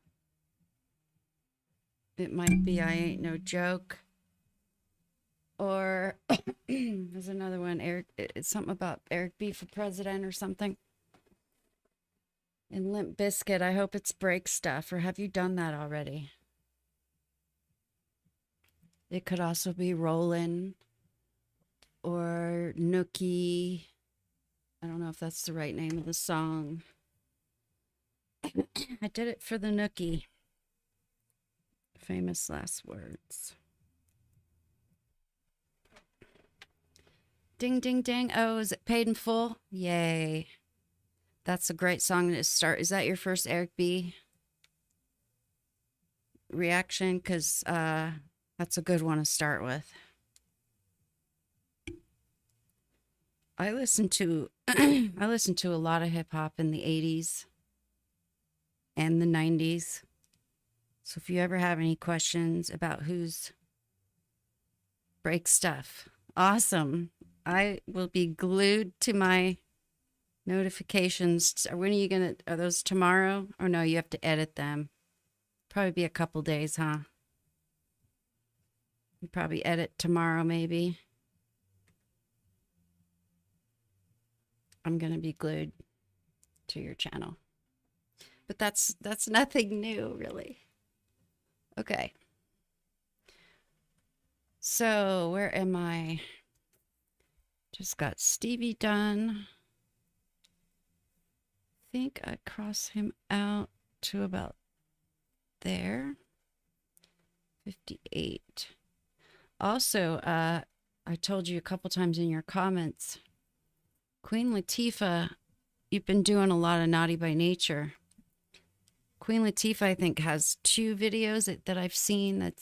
it might be I Ain't No Joke, or there's another one. It's something about Eric B. for president or something. And Limp Bizkit, I hope it's Break Stuff, or have you done that already? It could also be Rollin' or Nookie. I don't know if that's the right name of the song. I did it for the Nookie. Famous last words. Ding, ding, ding. Oh, is it paid in full? Yay. That's a great song to start. Is that your first Eric B reaction? Because that's a good one to start with. I listened to I listened to a lot of hip hop in the 80s and the 90s. So if you ever have any questions about who's break stuff, awesome. I will be glued to my notifications. When are you gonna, are those tomorrow? Or no, you have to edit them. Probably be a couple days, huh? You probably edit tomorrow, maybe. I'm gonna be glued to your channel. But that's nothing new, really. Okay. So where am I? Just got Stevie done. I think I cross him out to about there. 58. Also, I told you a couple times in your comments, Queen Latifah, you've been doing a lot of Naughty by Nature. Queen Latifah, I think, has 2 videos that I've seen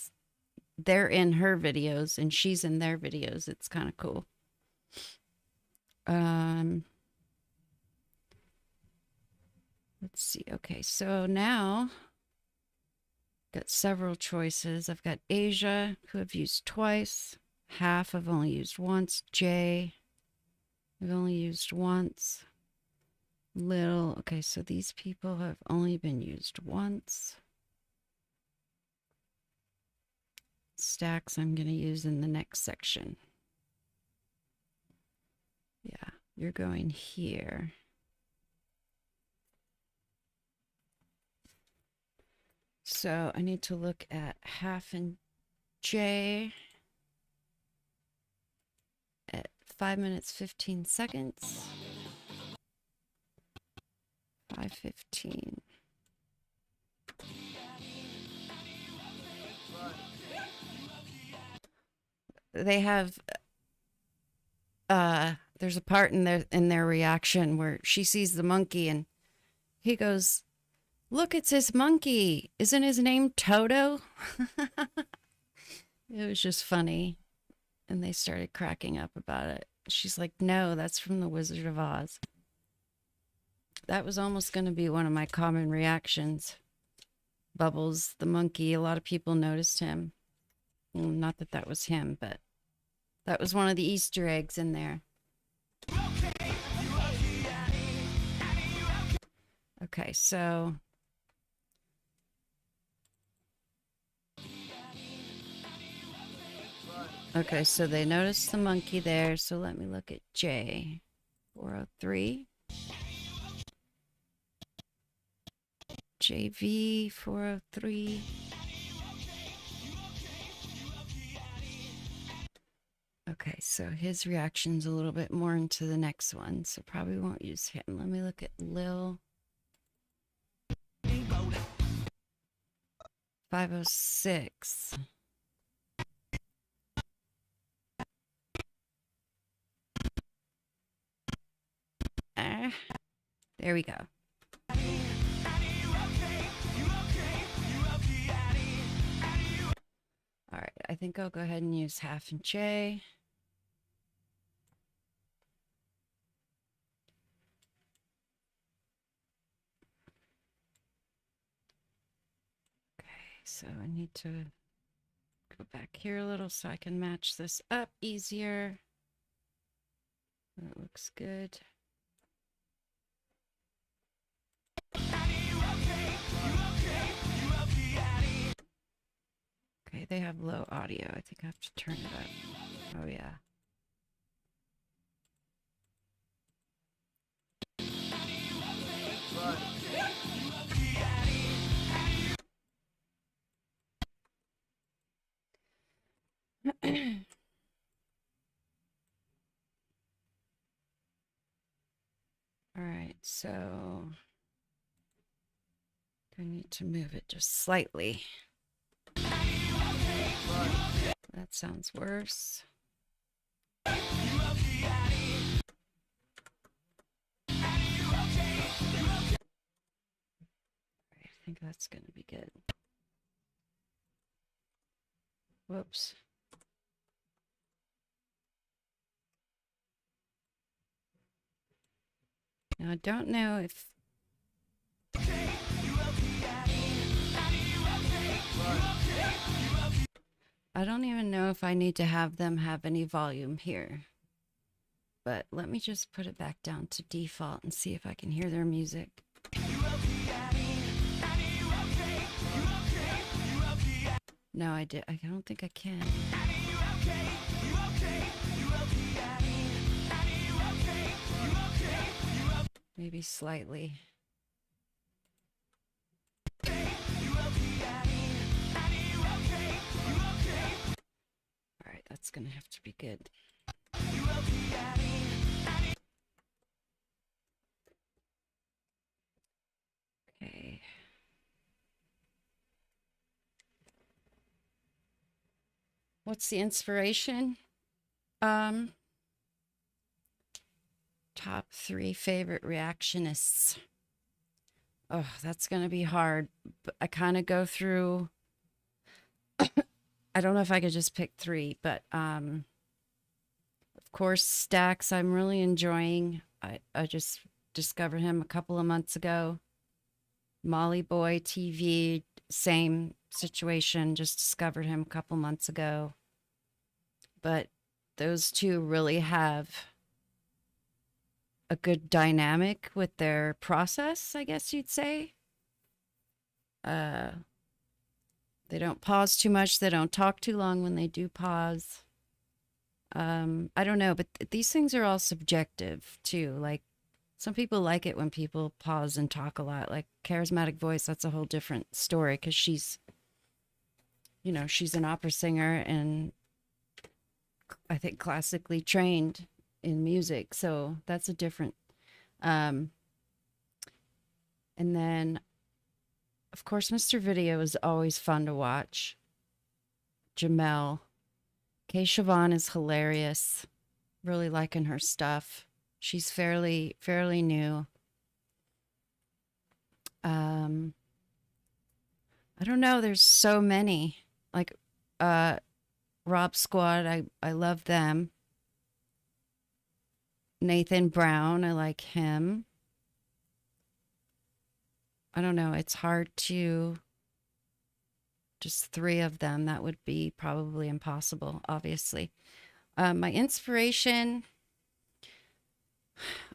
they're in her videos and she's in their videos. It's kind of cool. Let's see. Okay, so now got several choices. I've got Asia, who I've used twice. Half I've only used once. Jay, I've only used once. Lil, okay, so these people have only been used once. Stacks I'm going to use in the next section. Yeah, you're going here. So I need to look at Half and J at 5 minutes 15 seconds. 5:15. They have there's a part in their reaction where she sees the monkey and he goes, "Look, it's his monkey. Isn't his name Toto?" It was just funny. And they started cracking up about it. She's like, "No, that's from The Wizard of Oz." That was almost going to be one of my common reactions. Bubbles, the monkey, a lot of people noticed him. Well, not that that was him, but that was one of the Easter eggs in there. Okay, so they noticed the monkey there. So let me look at J. 403. JV 403. Okay, so his reaction's a little bit more into the next one, so probably won't use him. Let me look at Lil. 506. There we go. All right, I think I'll go ahead and use Half and J. Okay, so I need to go back here a little so I can match this up easier. That looks good. Okay, they have low audio. I think I have to turn it up. Oh, yeah. All right, so I need to move it just slightly. That sounds worse. think that's going to be good. Whoops. Now, I don't know if... I don't even know if I need to have them have any volume here. But let me just put it back down to default and see if I can hear their music. No, I don't think I can. Maybe slightly. All right, that's gonna have to be good. Okay. What's the inspiration? Top 3 favorite reactionists. Oh, that's gonna be hard. But I kind of go through. I don't know if I could just pick 3, but of course, Stax. I'm really enjoying. I just discovered him a couple of months ago. Molly Boy TV, same situation. Just discovered him a couple months ago. But those two really have a good dynamic with their process, I guess you'd say. They don't pause too much. They don't talk too long when they do pause. I don't know, but these things are all subjective too. Like, some people like it when people pause and talk a lot. Like Charismatic Voice, that's a whole different story because she's, you know, she's an opera singer and I think classically trained in music. So that's a different. And then, of course, Mr. Video is always fun to watch. Jamel. Kay Siobhan is hilarious. Really liking her stuff. She's fairly new. I don't know. There's so many. Like Rob Squad, I love them. Nathan Brown, I like him. I don't know. It's hard to just 3 of them. That would be probably impossible, obviously. My inspiration.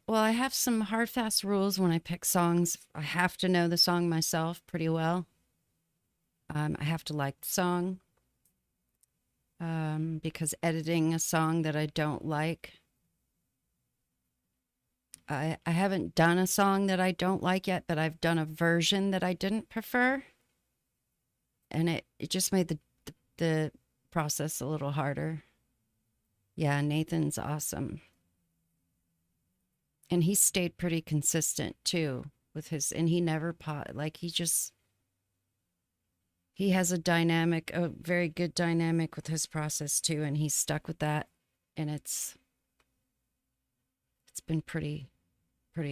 Well, I have some hard, fast rules when I pick songs. I have to know the song myself pretty well. I have to like the song. Because editing a song that I don't like. I haven't done a song that I don't like yet, but I've done a version that I didn't prefer. And it just made the process a little harder. Yeah, Nathan's awesome. And he stayed pretty consistent too with his, and he never like he has a very good dynamic with his process too, and he's stuck with that, and it's been pretty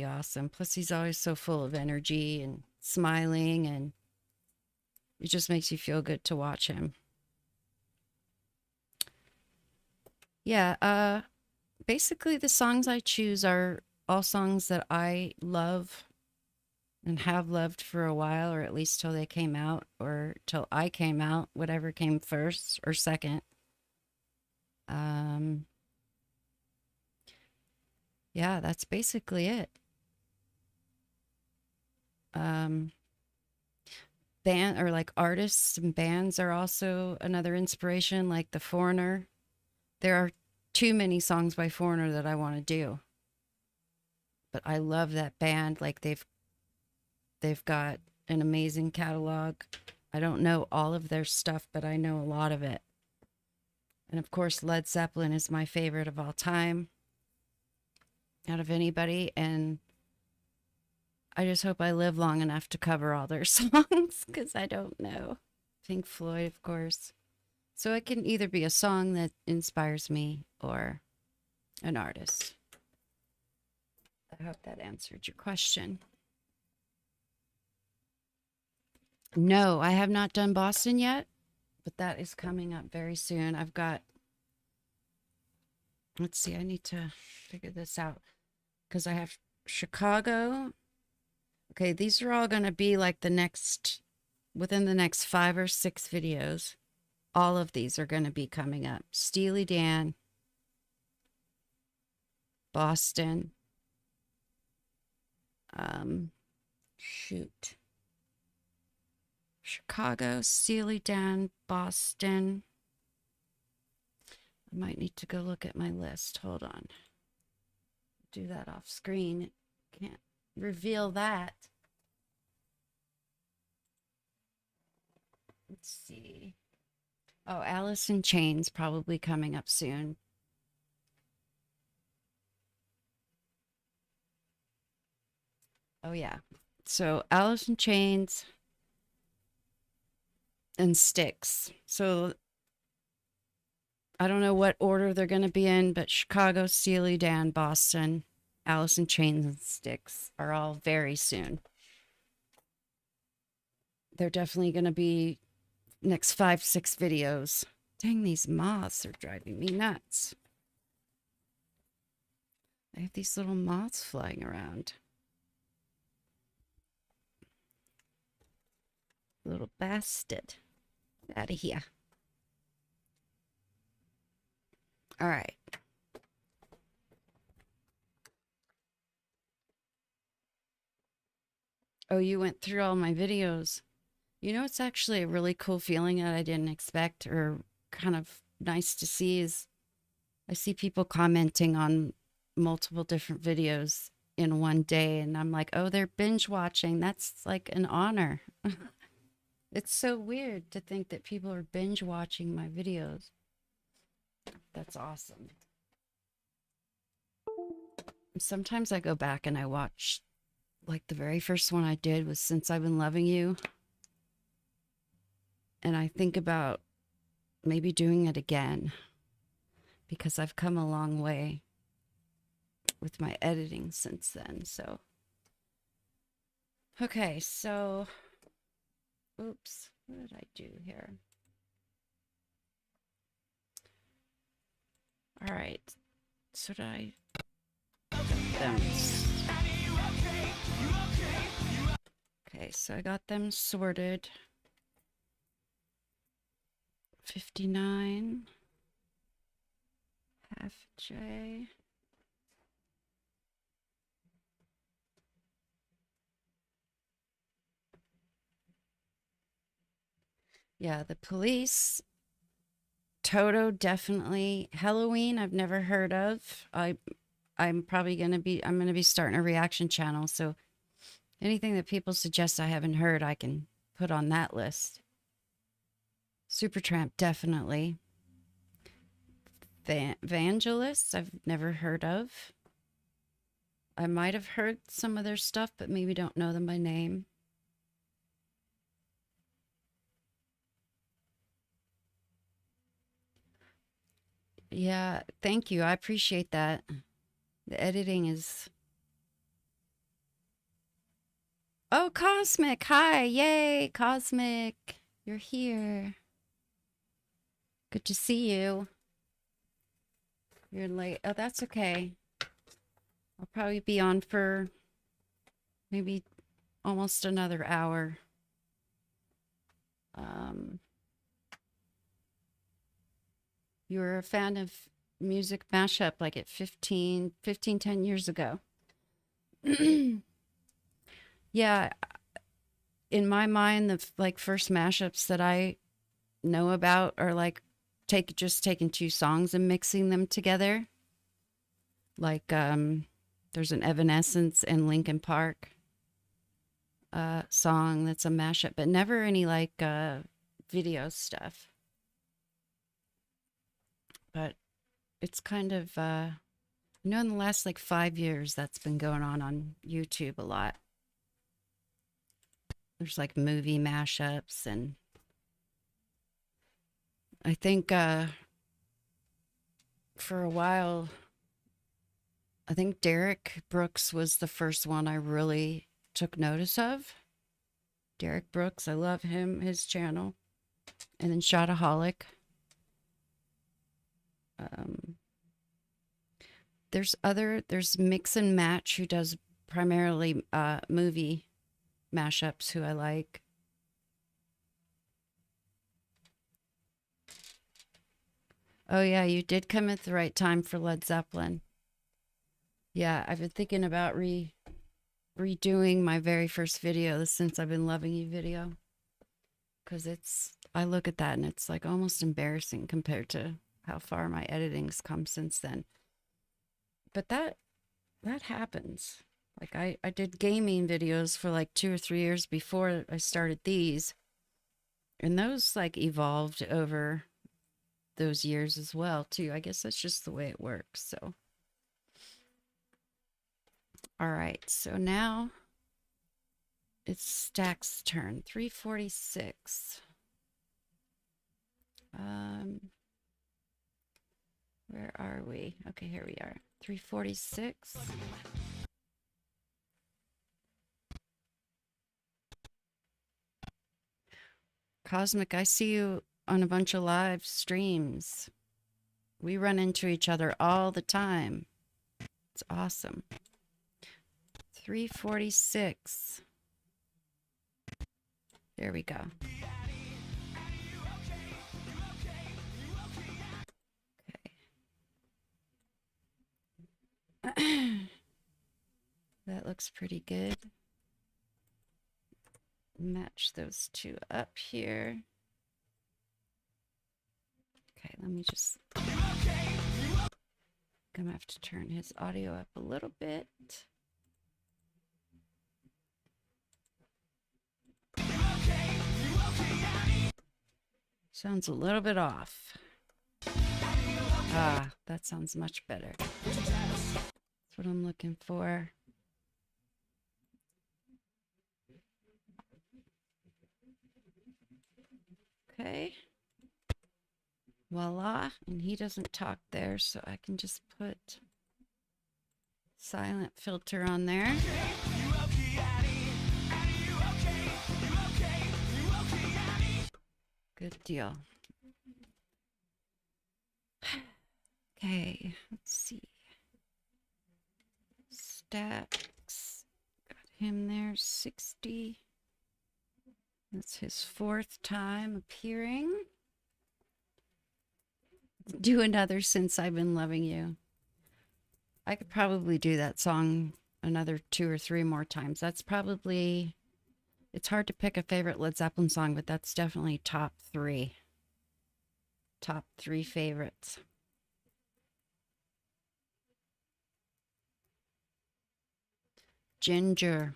awesome. Plus he's always so full of energy and smiling, and it just makes you feel good to watch him. Yeah, basically the songs I choose are all songs that I love and have loved for a while, or at least till they came out, or till I came out, whatever came first or second. Yeah, that's basically it. Band or like artists and bands are also another inspiration, like The Foreigner. There are too many songs by Foreigner that I want to do, but I love that band. Like they've got an amazing catalog. I don't know all of their stuff, but I know a lot of it. And of course, Led Zeppelin is my favorite of all time out of anybody. And I just hope I live long enough to cover all their songs, because I don't know. Pink Floyd, of course. So it can either be a song that inspires me or an artist. I hope that answered your question. No, I have not done Boston yet, but that is coming up very soon. I've got, let's see, I need to figure this out because I have Chicago. Okay, these are all going to be like within the next 5 or 6 videos. All of these are going to be coming up. Steely Dan, Boston, shoot. Chicago, Steely Dan, Boston. I might need to go look at my list. Hold on. Do that off screen. Can't reveal that. Let's see. Oh, Alice in Chains probably coming up soon. Oh, yeah. So Alice in Chains and Styx. So I don't know what order they're going to be in, but Chicago, Steely Dan, Boston, Alice in Chains, and Styx are all very soon. They're definitely going to be next 5, 6 videos. Dang, these moths are driving me nuts. I have these little moths flying around. Little bastard. Out of here. All right. Oh, you went through all my videos. You know, it's actually a really cool feeling that I didn't expect, or kind of nice to see, is I see people commenting on multiple different videos in one day, and I'm like, oh, they're binge watching. That's like an honor. It's so weird to think that people are binge watching my videos. That's awesome. Sometimes I go back and I watch, like the very first one I did was Since I've Been Loving You. And I think about maybe doing it again because I've come a long way with my editing since then. So, okay, so, oops, what did I do here? All right, so did I get them? Okay, so I got them sorted. 59, half J. Yeah, the Police. Toto, definitely. Halloween, I've never heard of. I'm probably gonna be starting a reaction channel, so anything that people suggest I haven't heard, I can put on that list. Supertramp, definitely. Evangelists, I've never heard of. I might have heard some of their stuff, but maybe don't know them by name. Yeah, thank you. I appreciate that. The editing is... Oh, Cosmic. Hi. Yay, Cosmic. You're here. Good to see you. You're late. Oh, that's okay. I'll probably be on for maybe almost another hour. You were a fan of music mashup like at 10 years ago. Yeah, in my mind, the like first mashups that I know about are like just taking 2 songs and mixing them together. Like there's an Evanescence and Linkin Park song that's a mashup, but never any like video stuff. But it's kind of in the last like 5 years that's been going on YouTube a lot. There's like movie mashups, and I think for a while, I think Derek Brooks was the first one I really took notice of. Derek Brooks, I love him, his channel. And then Shotaholic. There's Mix and Match, who does primarily movie mashups, who I like. Oh yeah, you did come at the right time for Led Zeppelin. Yeah, I've been thinking about redoing my very first video, the Since I've Been Loving You video. Because I look at that and it's like almost embarrassing compared to how far my editing's come since then. But that happens. Like I did gaming videos for like 2 or 3 years before I started these. And those like evolved over those years as well too. I guess that's just the way it works. So all right, so now it's Stack's turn. 346. Where are we? Okay, here we are. 346. Cosmic, I see you on a bunch of live streams. We run into each other all the time. It's awesome. 346. There we go. Okay. That looks pretty good. Match those two up here. Okay, let me just... Gonna have to turn his audio up a little bit. Sounds a little bit off. Ah, that sounds much better. That's what I'm looking for. Okay. Voila. And he doesn't talk there, so I can just put silent filter on there. Good deal. Okay, let's see. Stacks. Got him there, 60. That's his 4th time appearing. Do another Since I've Been Loving You. I could probably do that song another 2 or 3 more times. That's probably... It's hard to pick a favorite Led Zeppelin song, but that's definitely top 3. Top 3 favorites. Ginger.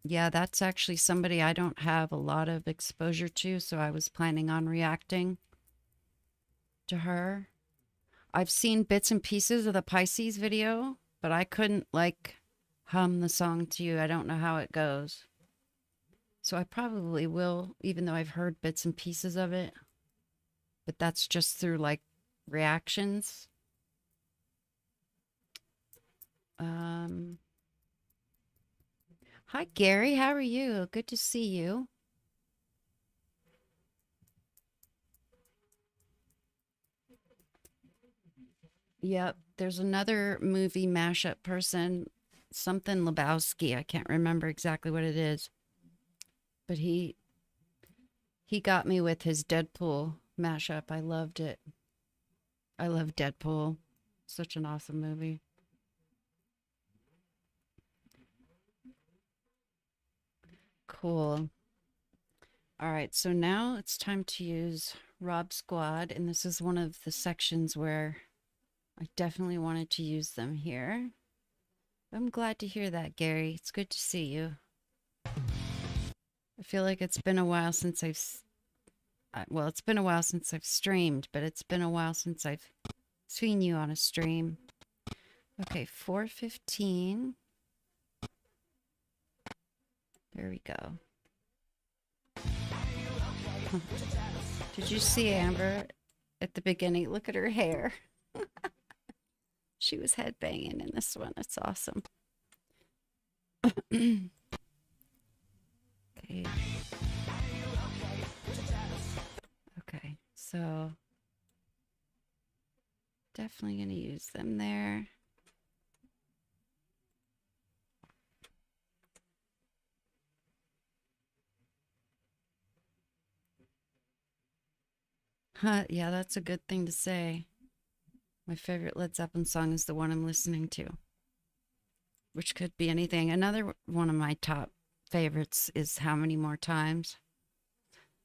Yeah, that's actually somebody I don't have a lot of exposure to, so I was planning on reacting to her. I've seen bits and pieces of the Pisces video, but I couldn't like hum the song to you. I don't know how it goes. So I probably will, even though I've heard bits and pieces of it. But that's just through like reactions. Hi, Gary. How are you? Good to see you. Yep. There's another movie mashup person, something Lebowski. I can't remember exactly what it is. But he got me with his Deadpool mashup. I loved it. I love Deadpool. Such an awesome movie. Cool. All right, so now it's time to use Rob Squad, and this is one of the sections where I definitely wanted to use them here. I'm glad to hear that, Gary. It's good to see you. I feel like it's been a while since well, it's been a while since I've streamed, but it's been a while since I've seen you on a stream. Okay, 4:15. There we go. Did you see Amber at the beginning? Look at her hair. She was headbanging in this one. It's awesome. Okay. So definitely going to use them there. Yeah, that's a good thing to say. My favorite Led Zeppelin song is the one I'm listening to, which could be anything. Another one of my top favorites is How Many More Times.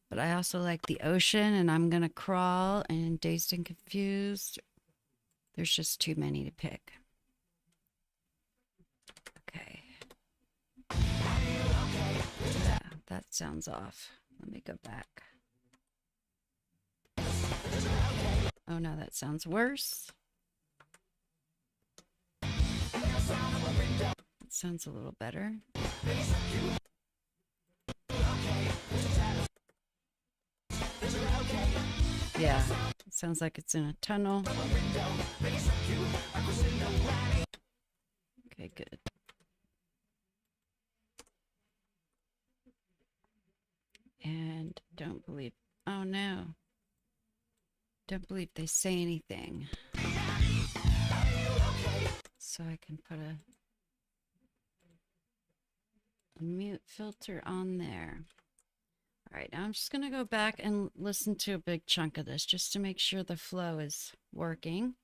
But I also like The Ocean and I'm Gonna Crawl and Dazed and Confused. There's just too many to pick. Okay. Yeah, that sounds off. Let me go back. Oh no, that sounds worse. It sounds a little better. Yeah, it sounds like it's in a tunnel. Okay, good. And don't believe, oh no. Don't believe they say anything. So I can put a mute filter on there. All right, now I'm just going to go back and listen to a big chunk of this just to make sure the flow is working.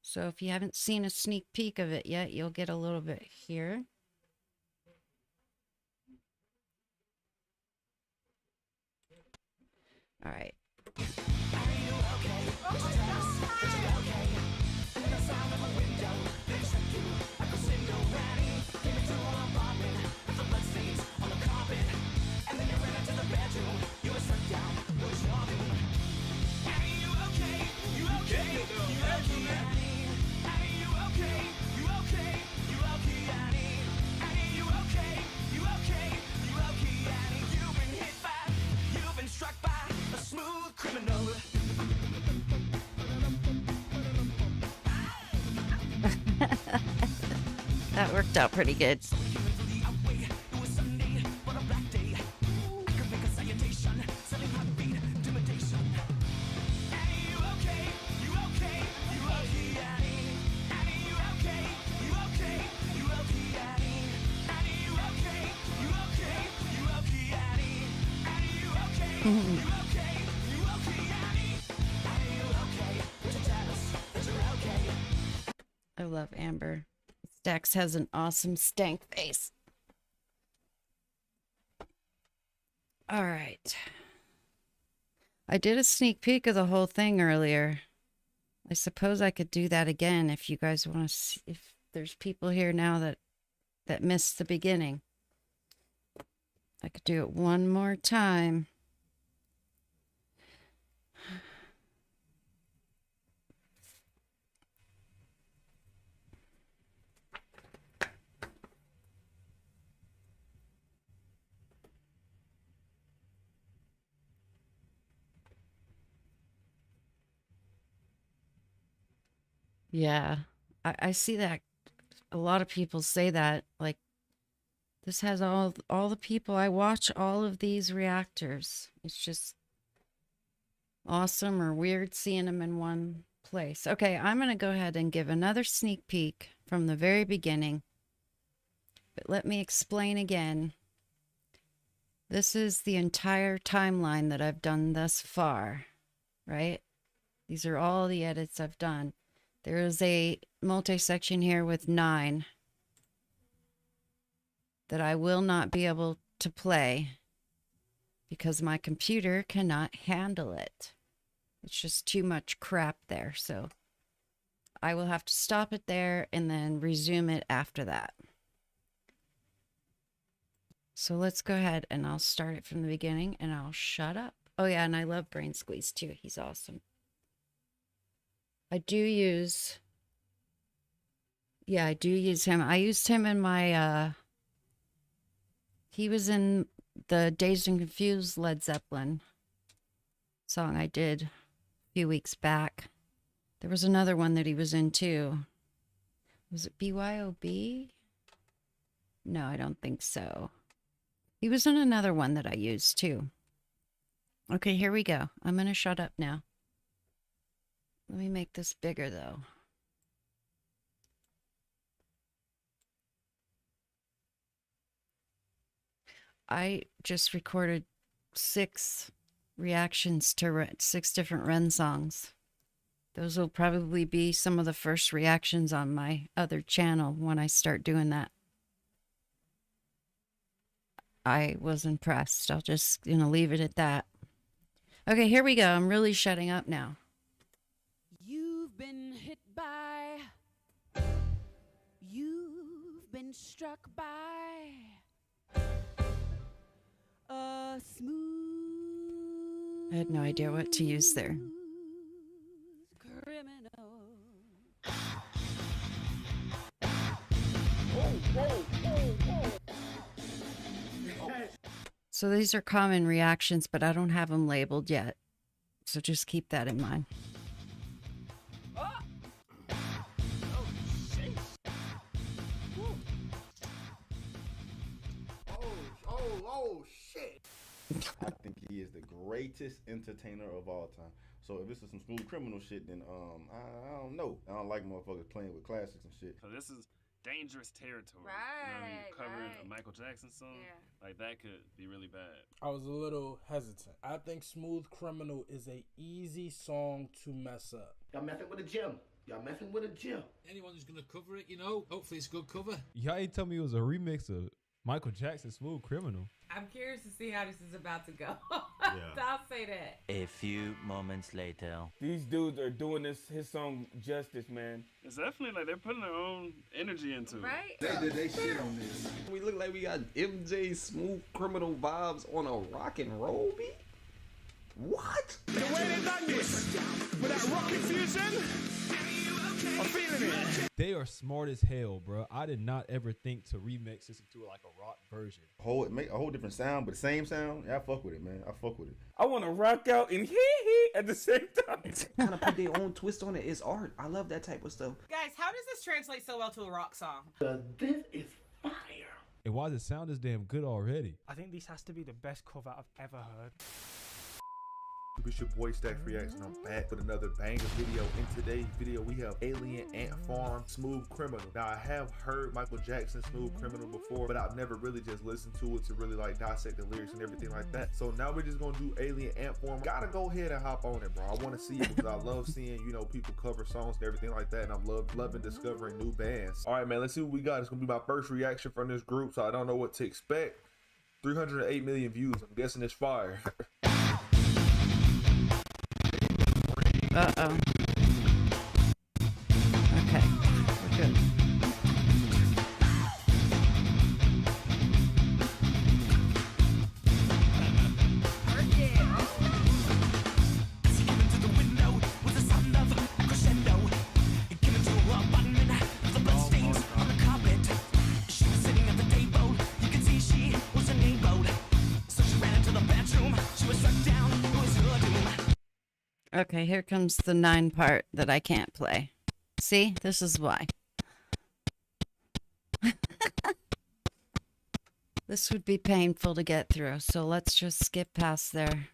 So if you haven't seen a sneak peek of it yet, you'll get a little bit here. All right. That worked out pretty good. I love Amber. Stax has an awesome stank face. All right. I did a sneak peek of the whole thing earlier. I suppose I could do that again if you guys want to see, if there's people here now that missed the beginning. I could do it one more time. Yeah, I see that. A lot of people say that, like, this has all the people. I watch all of these reactors. It's just awesome or weird seeing them in one place. Okay, I'm going to go ahead and give another sneak peek from the very beginning. But let me explain again. This is the entire timeline that I've done thus far, right? These are all the edits I've done. There is a multi-section here with 9 that I will not be able to play because my computer cannot handle it. It's just too much crap there. So I will have to stop it there and then resume it after that. So let's go ahead and I'll start it from the beginning and I'll shut up. Oh yeah, and I love Brain Squeeze too. He's awesome. I do use him. I used him in my, he was in the Dazed and Confused Led Zeppelin song I did a few weeks back. There was another one that he was in too. Was it BYOB? No, I don't think so. He was in another one that I used too. Okay, here we go. I'm going to shut up now. Let me make this bigger though. I just recorded 6 reactions to 6 different Ren songs. Those will probably be some of the first reactions on my other channel when I start doing that. I was impressed. I'll just, leave it at that. Okay, here we go. I'm really shutting up now. You've been hit by, you've been struck by a smooth I had no idea what to use there. criminal. So these are common reactions, but I don't have them labeled yet. So just keep that in mind. Oh, shit. I think he is the greatest entertainer of all time. So if this is some smooth criminal shit, then I don't know. I don't like motherfuckers playing with classics and shit. So this is dangerous territory. Right, Covering right. a Michael Jackson song, Yeah. like that could be really bad. I was a little hesitant. I think Smooth Criminal is a easy song to mess up. Y'all messing with a gem. Y'all messing with a gem. Anyone who's gonna cover it, you know, hopefully it's a good cover. Y'all ain't tell me it was a remix of Michael Jackson's Smooth Criminal. I'm curious to see how this is about to go. Yeah. I'll say that. A few moments later. These dudes are doing his song justice, man. It's definitely like they're putting their own energy into it. Right? They did they shit on this. We look like we got MJ Smooth Criminal vibes on a rock and roll beat. What? The way they done this, with that rocket fusion, I'm feeling it. They are smart as hell, bro. I did not ever think to remix this into like a rock version. Make a whole different sound, but the same sound. Yeah, I fuck with it, man. I fuck with it. I want to rock out and hee at the same time. Kind of put their own twist on it. It's art. I love that type of stuff. Guys, how does this translate so well to a rock song? This is fire. And why does it sound this damn good already? I think this has to be the best cover I've ever heard. It's your boy Stack Reaction. I'm back with another banger video. In today's video, we have Alien Ant Farm Smooth Criminal. Now, I have heard Michael Jackson Smooth Criminal before, but I've never really just listened to it to really like dissect the lyrics and everything like that. So now we're just gonna do Alien Ant Farm. Gotta go ahead and hop on it, bro. I want to see it because I love seeing, people cover songs and everything like that, and I'm loving discovering new bands. All right, man, let's see what we got. It's gonna be my first reaction from this group, so I don't know what to expect. 308 million views. I'm guessing it's fire. Uh-oh. Okay, we're good. Okay, here comes the 9 part that I can't play. See, this is why. This would be painful to get through, so let's just skip past there.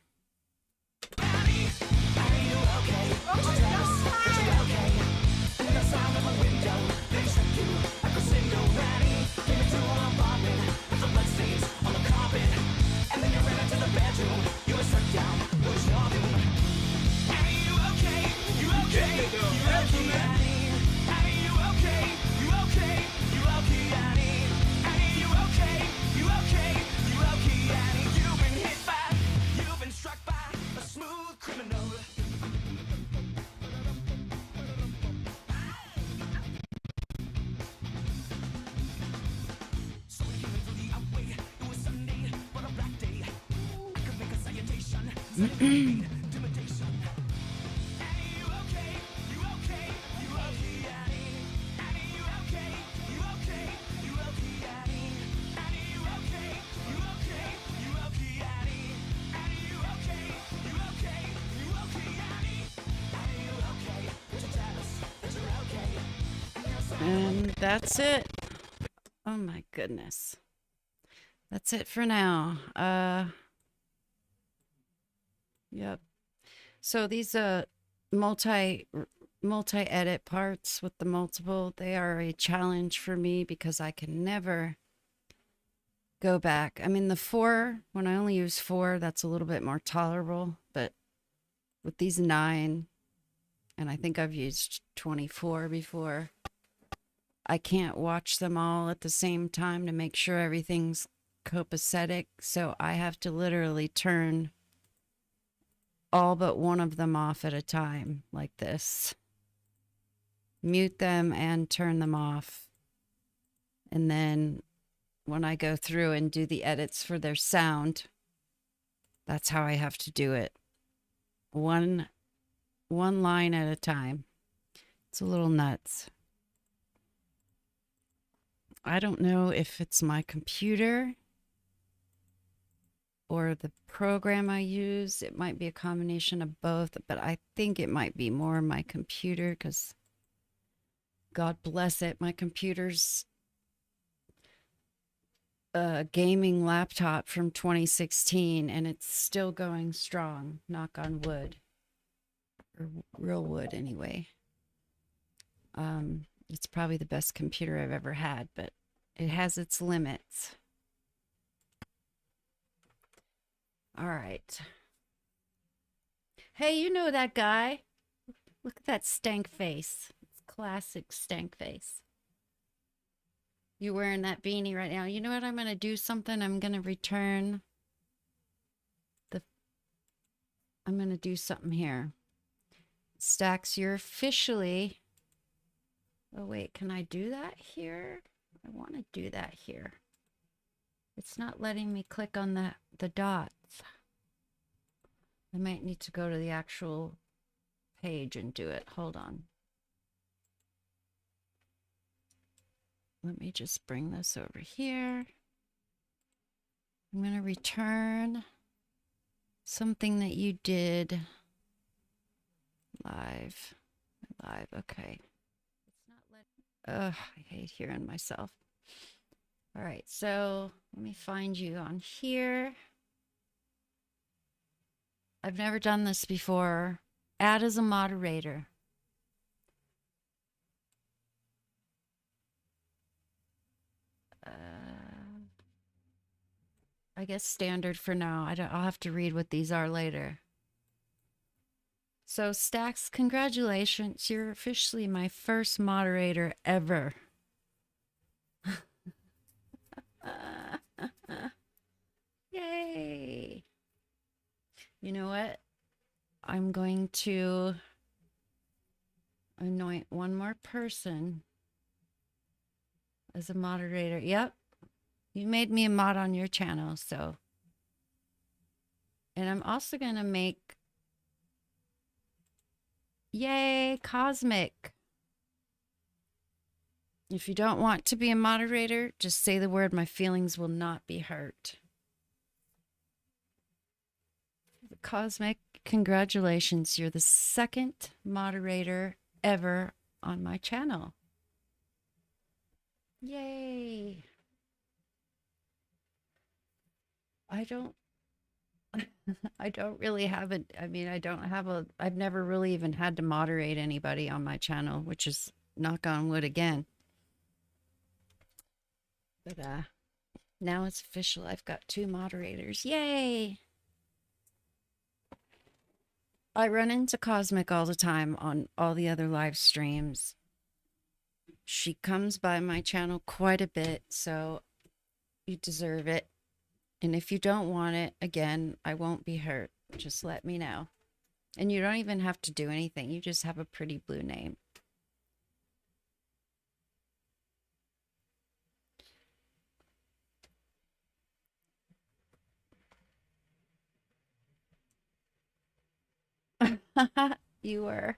And that's it. Oh my goodness. That's it for now. Yep. So these multi edit parts with the multiple, they are a challenge for me because I can never go back. I mean, the 4, when I only use 4, that's a little bit more tolerable, but with these 9, and I think I've used 24 before, I can't watch them all at the same time to make sure everything's copacetic, so I have to literally turn all but one of them off at a time, like this. Mute them and turn them off. And then when I go through and do the edits for their sound, that's how I have to do it. One line at a time. It's a little nuts. I don't know if it's my computer or the program I use. It might be a combination of both, but I think it might be more my computer because God bless it, my computer's a gaming laptop from 2016 and it's still going strong, knock on wood, or real wood anyway. It's probably the best computer I've ever had, but it has its limits. All right. Hey, you know that guy? Look at that stank face. It's classic stank face. You wearing that beanie right now. You know what? I'm going to do something. I'm going to return I'm going to do something here. Stacks, you're officially... Oh, wait. Can I do that here? I want to do that here. It's not letting me click on the dots. I might need to go to the actual page and do it. Hold on. Let me just bring this over here. I'm going to return something that you did live. Okay. It's not letting... Ugh, I hate hearing myself. All right, so let me find you on here. I've never done this before. Add as a moderator. I guess standard for now. I'll have to read what these are later. So Stacks, congratulations. You're officially my first moderator ever. Yay. You know what? I'm going to anoint one more person as a moderator. Yep. You made me a mod on your channel, so. And I'm also going to make... Yay, Cosmic. If you don't want to be a moderator, just say the word, my feelings will not be hurt. Cosmic, congratulations. You're the second moderator ever on my channel. Yay. I don't really have it. I mean, I've never really even had to moderate anybody on my channel, which is knock on wood again. But now it's official. I've got 2 moderators. Yay! I run into Cosmic all the time on all the other live streams. She comes by my channel quite a bit, so you deserve it. And if you don't want it, again, I won't be hurt. Just let me know. And you don't even have to do anything. You just have a pretty blue name. You were.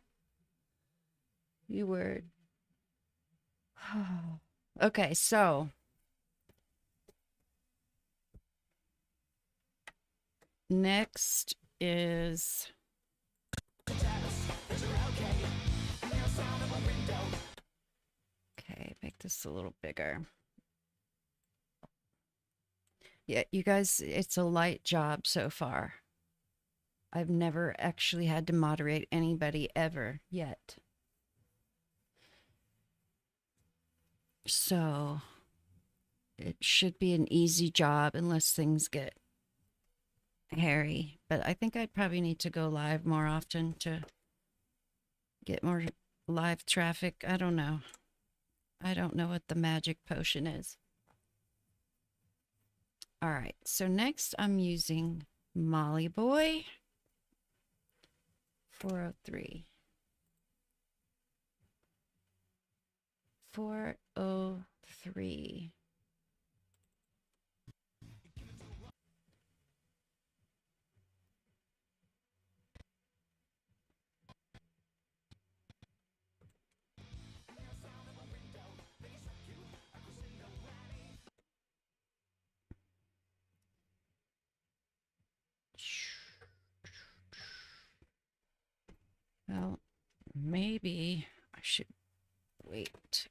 Okay, so next is okay, make this a little bigger. Yeah, you guys, it's a light job so far. I've never actually had to moderate anybody ever yet. So it should be an easy job unless things get hairy. But I think I'd probably need to go live more often to get more live traffic. I don't know. I don't know what the magic potion is. All right, so next I'm using Molly Boy 403. 403. Well, maybe I should wait.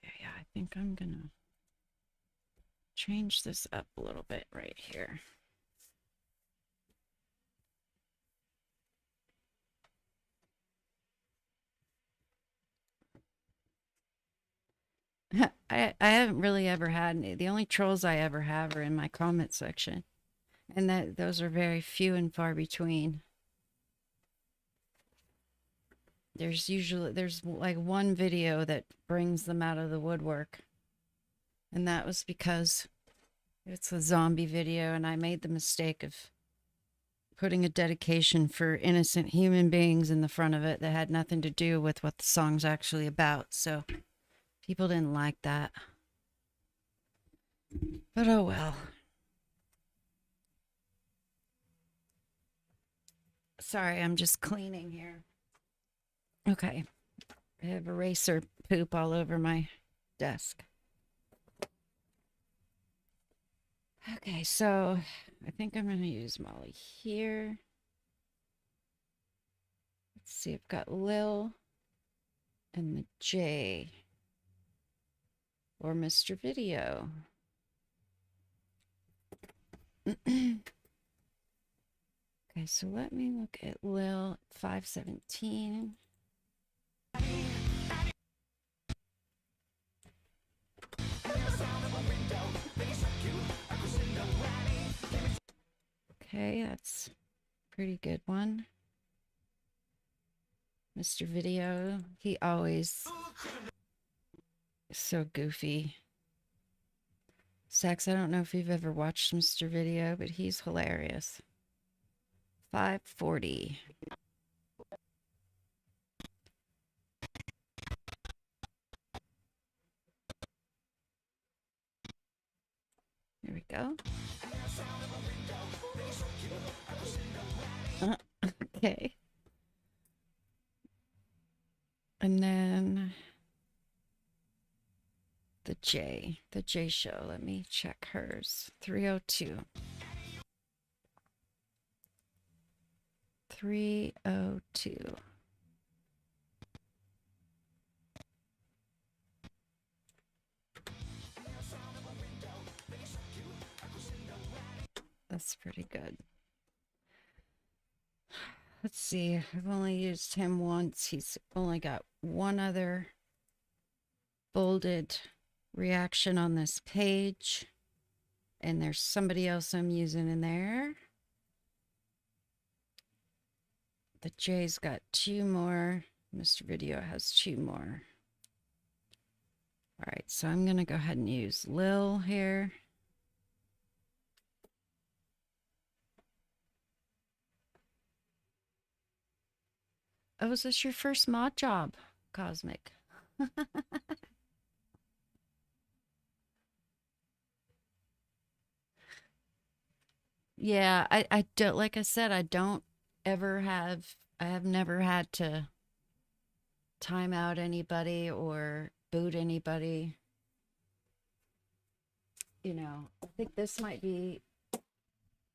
Yeah, I think I'm gonna change this up a little bit right here. I haven't really ever had any. The only trolls I ever have are in my comment section. And those are very few and far between. There's like one video that brings them out of the woodwork. And that was because it's a zombie video and I made the mistake of putting a dedication for innocent human beings in the front of it that had nothing to do with what the song's actually about. So people didn't like that. But oh well. Sorry, I'm just cleaning here. Okay. I have eraser poop all over my desk. Okay, so I think I'm going to use Molly here. Let's see, I've got Lil and the J. Or Mr. Video. Okay, so let me look at Lil 517. Okay, that's a pretty good one. Mr. Video, he always is so goofy. Sax, I don't know if you've ever watched Mr. Video, but he's hilarious. 540. There we go. Okay. And then the J show. Let me check hers. 302. 302. That's pretty good. Let's see. I've only used him once. He's only got one other bolded reaction on this page. And there's somebody else I'm using in there. The J's got 2 more. Mr. Video has 2 more. All right, so I'm going to go ahead and use Lil here. Oh, is this your first mod job, Cosmic? Yeah, I don't, like I said, I have never had to time out anybody or boot anybody. You know, I think this might be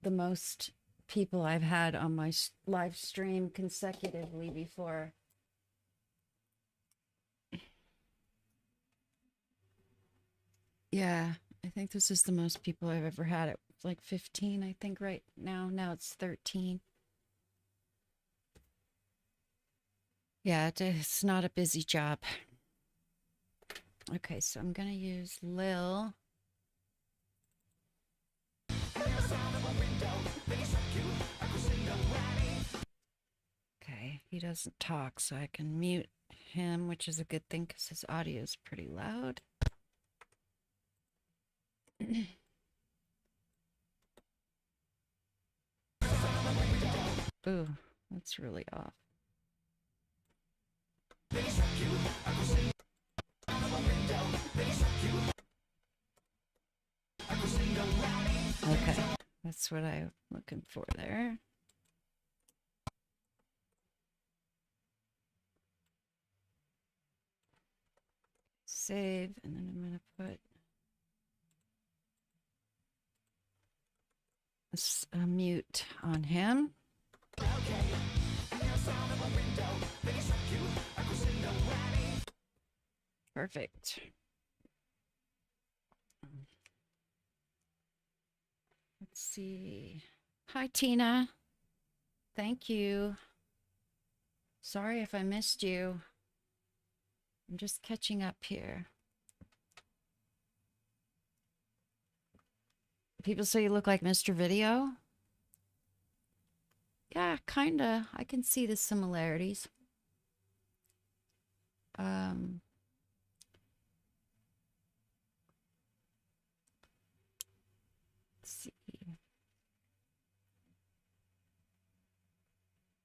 the most people I've had on my live stream consecutively before. Yeah, I think this is the most people I've ever had. It's like 15, I think, right now. Now it's 13. Yeah, it's not a busy job. Okay, so I'm going to use Lil. Okay, he doesn't talk, so I can mute him, which is a good thing because his audio is pretty loud. Ooh, that's really off. Okay, that's what I'm looking for there. Save, and then I'm going to put a mute on him. Perfect. Let's see. Hi, Tina. Thank you. Sorry if I missed you. I'm just catching up here. People say you look like Mr. Video. Yeah, kinda. I can see the similarities. Let's see.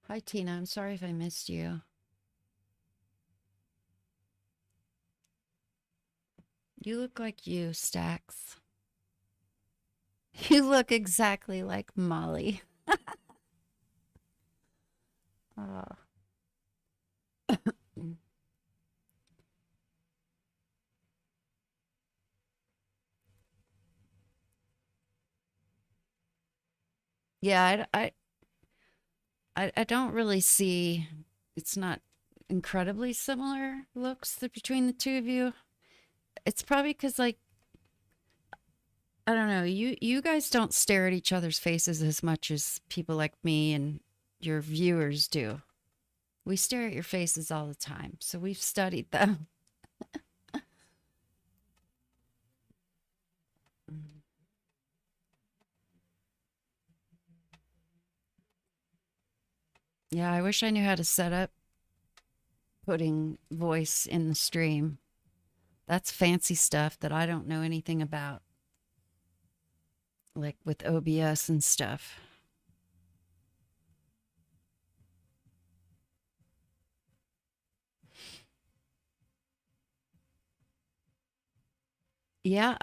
Hi, Tina. I'm sorry if I missed you. You look like you, Stax. You look exactly like Molly. Oh. Yeah, I don't really see, it's not incredibly similar looks between the two of you. It's probably because, like, I don't know, you guys don't stare at each other's faces as much as people like me and your viewers do. We stare at your faces all the time, so we've studied them. Yeah, I wish I knew how to set up putting voice in the stream. That's fancy stuff that I don't know anything about, like with OBS and stuff. Yeah,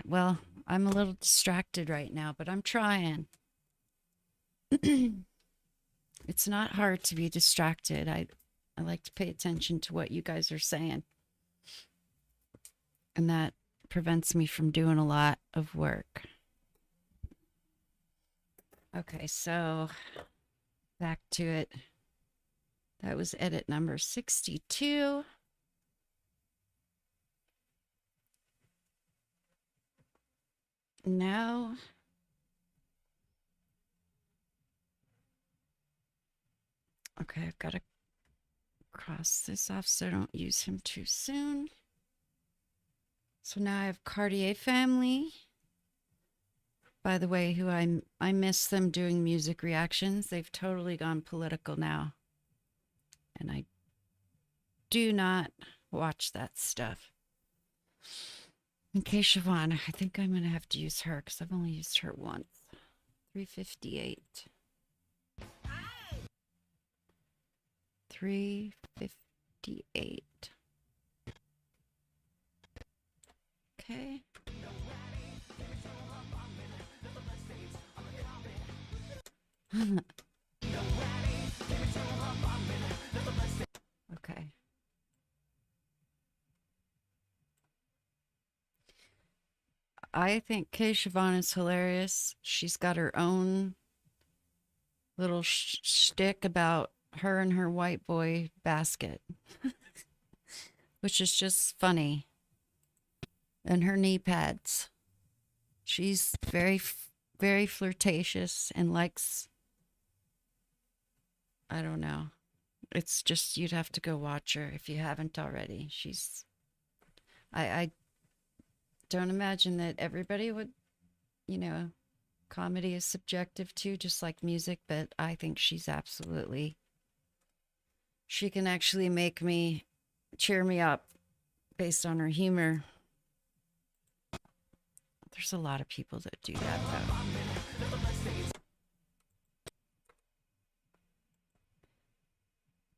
well, I'm a little distracted right now, but I'm trying. It's not hard to be distracted. I like to pay attention to what you guys are saying. And that prevents me from doing a lot of work. Okay, so back to it. That was edit number 62. Now, okay, I've got to cross this off so I don't use him too soon. So now I have Cartier Family. By the way, who I miss them doing music reactions. They've totally gone political now. And I do not watch that stuff. And Keisha Vaughn, I think I'm going to have to use her because I've only used her once. 358. 358. Okay. Okay. I think Kay Siobhan is hilarious. She's got her own little shtick about her and her white boy basket, which is just funny. And her knee pads. She's very flirtatious and likes, I don't know. It's just, you'd have to go watch her if you haven't already. I don't imagine that everybody would, you know, comedy is subjective too, just like music, but I think she's absolutely, she can actually make me cheer me up based on her humor. There's a lot of people that do that though.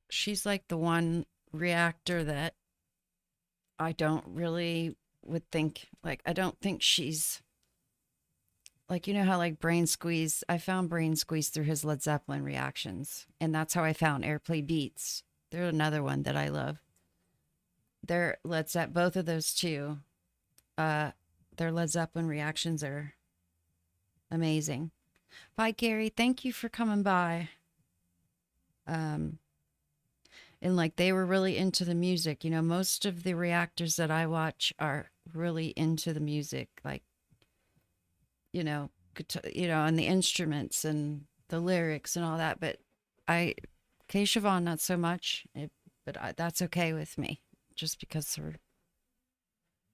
She's like the one reactor that I don't really would think, like, I don't think she's like, you know how like Brain Squeeze, I found Brain Squeeze through his Led Zeppelin reactions, and that's how I found Airplay Beats. They're another one that I love. Their Led Zeppelin, both of those two, their Led Zeppelin reactions are amazing. Bye, Gary. Thank you for coming by. And like, they were really into the music. You know, most of the reactors that I watch are really into the music, like, you know, and the instruments and the lyrics and all that. But Kay Siobhan, not so much, that's okay with me, just because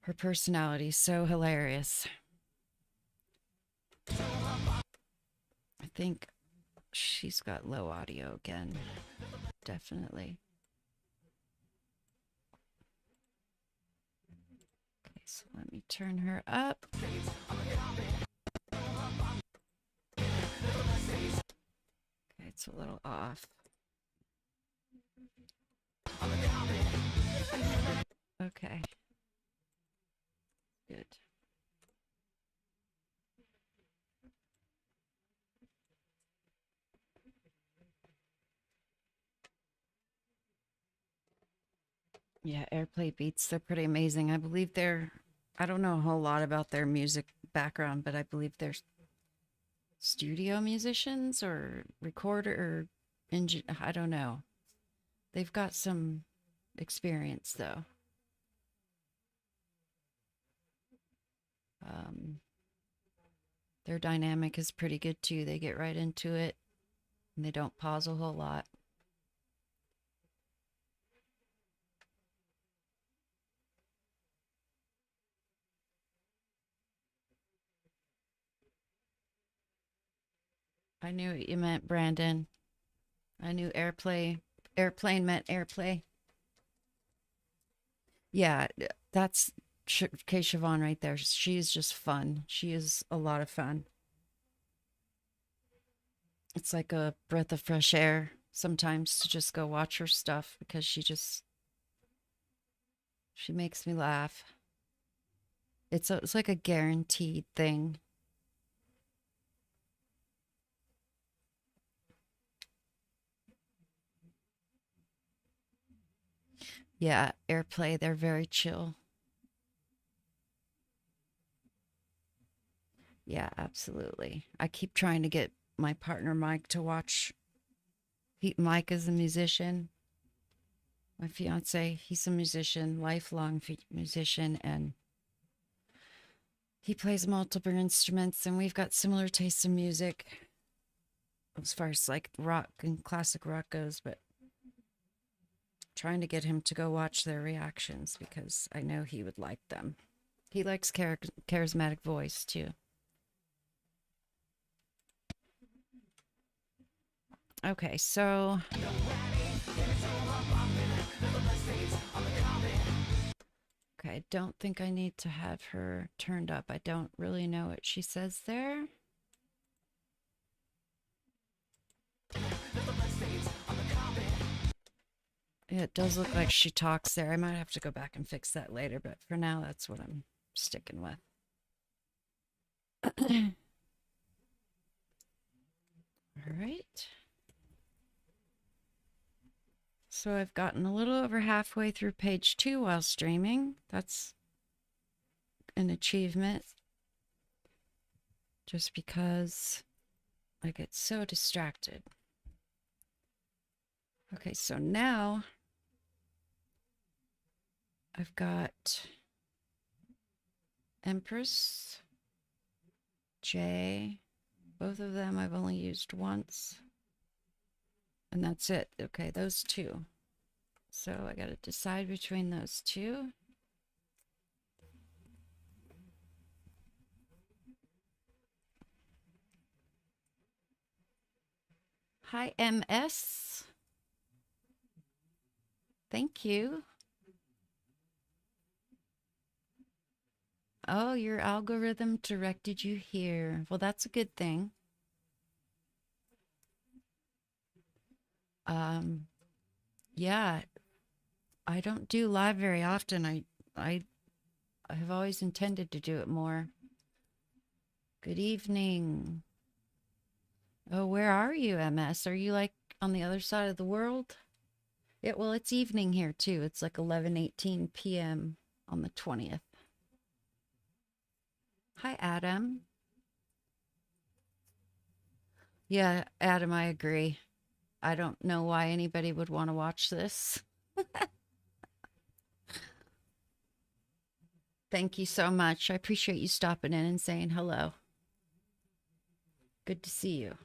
her personality is so hilarious. I think she's got low audio again, definitely. Okay, so let me turn her up. Okay, it's a little off. Okay. Good. Yeah, Airplay Beats, they're pretty amazing. I believe I don't know a whole lot about their music background, but I believe they're studio musicians or recorder or I don't know. They've got some experience though. Their dynamic is pretty good too. They get right into it and they don't pause a whole lot. I knew what you meant, Brandon. I knew airplane meant airplay. Yeah, that's Kay Siobhan right there. She's just fun. She is a lot of fun. It's like a breath of fresh air sometimes to just go watch her stuff, because she makes me laugh. It's like a guaranteed thing. Yeah, Airplay, they're very chill. Yeah, absolutely. I keep trying to get my partner Mike to watch. Mike is a musician. My fiance, he's a musician, lifelong musician, and he plays multiple instruments, and we've got similar tastes in music as far as like rock and classic rock goes, but trying to get him to go watch their reactions because I know he would like them. He likes charismatic voice too. Okay, so okay, I don't think I need to have her turned up. I don't really know what she says there. Yeah, it does look like she talks there. I might have to go back and fix that later, but for now, that's what I'm sticking with. All right. So I've gotten a little over halfway through page 2 while streaming. That's an achievement. Just because I get so distracted. Okay, so now I've got Empress, J. Both of them I've only used once. And that's it. Okay, those two. So I got to decide between those two. Hi, MS. Thank you. Oh, your algorithm directed you here. Well, that's a good thing. Yeah, I don't do live very often. I have always intended to do it more. Good evening. Oh, where are you, MS? Are you like on the other side of the world? Yeah, well, it's evening here too. It's like 11:18 p.m. on the 20th. Hi, Adam. Yeah, Adam, I agree. I don't know why anybody would want to watch this. Thank you so much. I appreciate you stopping in and saying hello. Good to see you.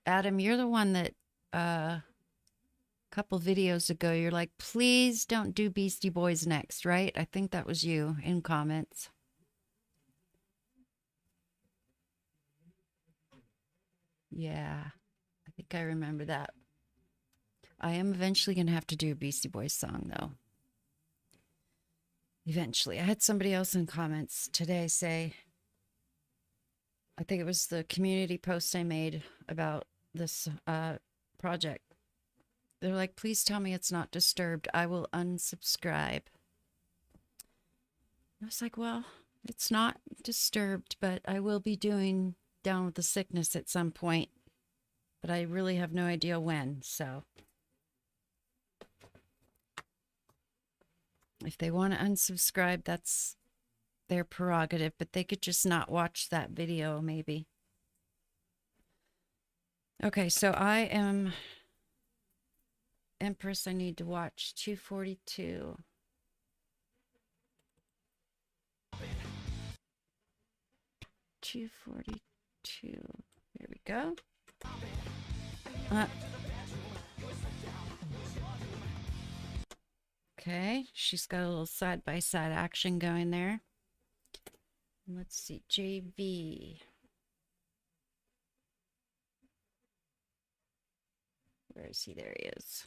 Adam, you're the one that a couple videos ago, you're like, please don't do Beastie Boys next, right? I think that was you in comments. Yeah, I think I remember that. I am eventually going to have to do a Beastie Boys song, though. Eventually. I had somebody else in comments today say, I think it was the community post I made about this project. They're like, please tell me it's not disturbed. I will unsubscribe. I was like, well, it's not disturbed, but I will be doing Down with the Sickness at some point. But I really have no idea when, so. If they want to unsubscribe, that's their prerogative, but they could just not watch that video, maybe. Okay, so I am Empress. I need to watch 242. There we go. Okay, she's got a little side-by-side action going there. Let's see, JV. Where is he? There he is.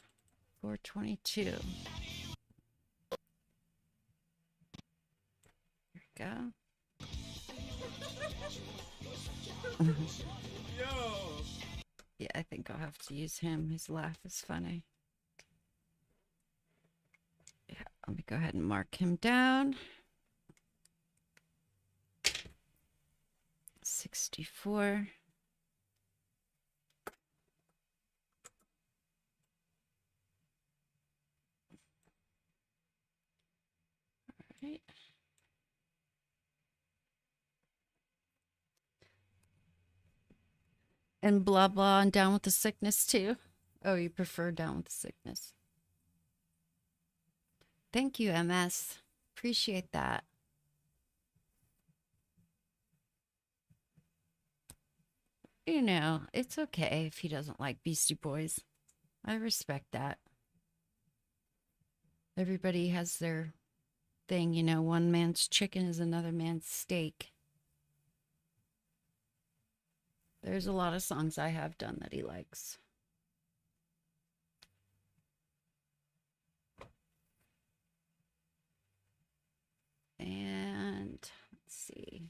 422. There we go. Yo. Yeah, I think I'll have to use him. His laugh is funny. Yeah, let me go ahead and mark him down. 64. All right. And blah blah and Down with the Sickness too. Oh, you prefer Down with the Sickness. Thank you, MS. Appreciate that. You know, it's okay if he doesn't like Beastie Boys. I respect that. Everybody has their thing, you know, one man's chicken is another man's steak. There's a lot of songs I have done that he likes. And let's see.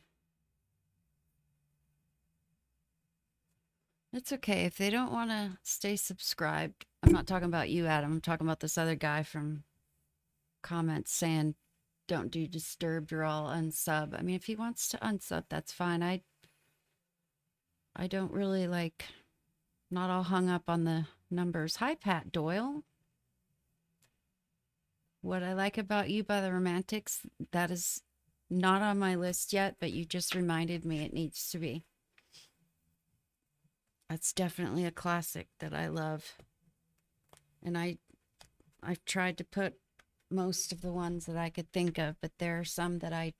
It's okay if they don't want to stay subscribed. I'm not talking about you, Adam. I'm talking about this other guy from comments saying don't do disturbed or I'll unsub. I mean, if he wants to unsub, that's fine. I don't really like, not all hung up on the numbers. Hi, Pat Doyle. What I Like About You by the Romantics, that is not on my list yet, but you just reminded me it needs to be. That's definitely a classic that I love. And I've tried to put most of the ones that I could think of, but there are some that I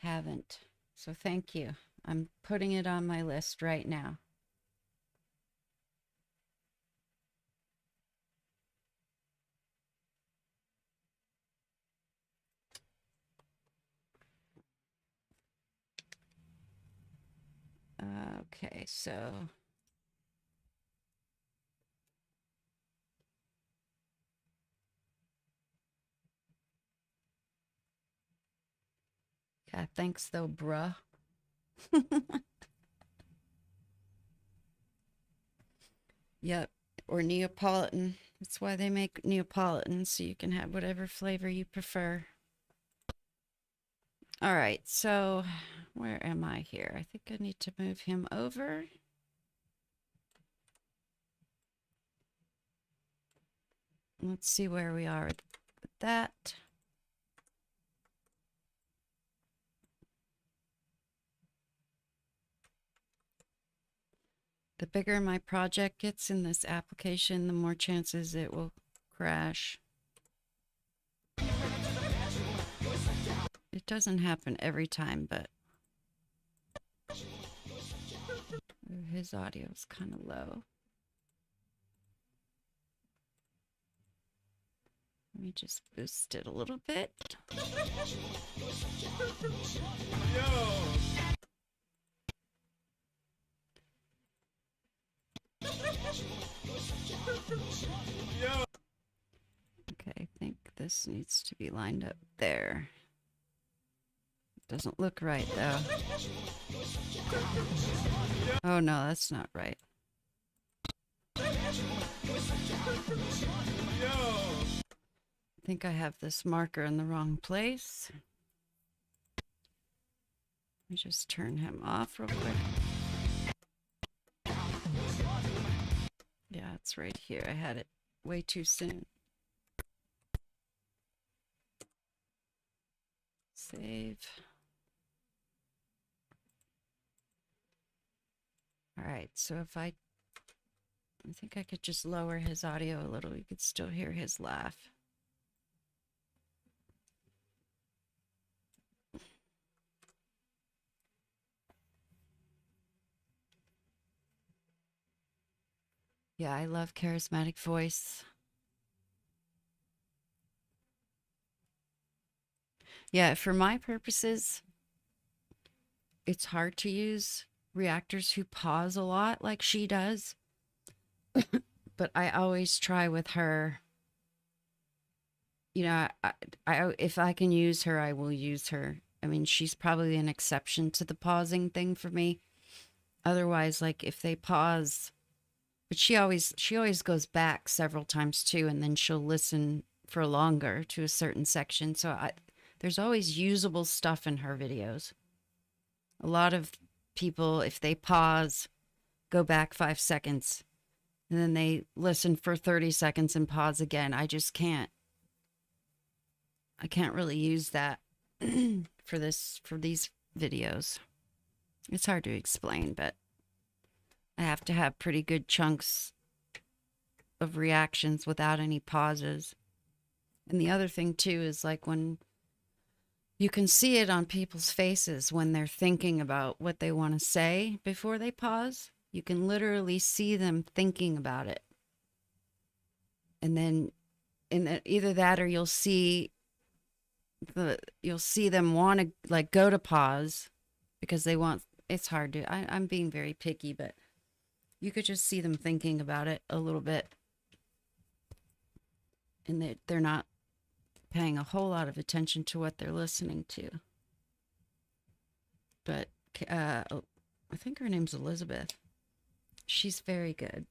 haven't. So thank you. I'm putting it on my list right now. Okay, so yeah, thanks though, bruh. Yep, or Neapolitan. That's why they make Neapolitan, so you can have whatever flavor you prefer. All right, so where am I here? I think I need to move him over. Let's see where we are with that. The bigger my project gets in this application, the more chances it will crash. It doesn't happen every time, but his audio is kind of low. Let me just boost it a little bit. Okay, I think this needs to be lined up there. Doesn't look right though. Oh no, that's not right. I think I have this marker in the wrong place. Let me just turn him off real quick. Yeah, it's right here. I had it way too soon. Save. All right, so if I think I could just lower his audio a little. You could still hear his laugh. Yeah, I love charismatic voice. Yeah, for my purposes, it's hard to use reactors who pause a lot like she does. But I always try with her. You know, if I can use her, I will use her. I mean, she's probably an exception to the pausing thing for me. Otherwise, like if they pause, but she always goes back several times too, and then she'll listen for longer to a certain section. So there's always usable stuff in her videos. A lot of people, if they pause, go back 5 seconds, and then they listen for 30 seconds and pause again. I just can't. I can't really use that for these videos. It's hard to explain, but I have to have pretty good chunks of reactions without any pauses. And the other thing too is like when you can see it on people's faces when they're thinking about what they want to say before they pause. You can literally see them thinking about it. And then either that or you'll see them want to like go to pause because they want. It's hard to. I'm being very picky, but you could just see them thinking about it a little bit, and they're not paying a whole lot of attention to what they're listening to. But I think her name's Elizabeth. She's very good.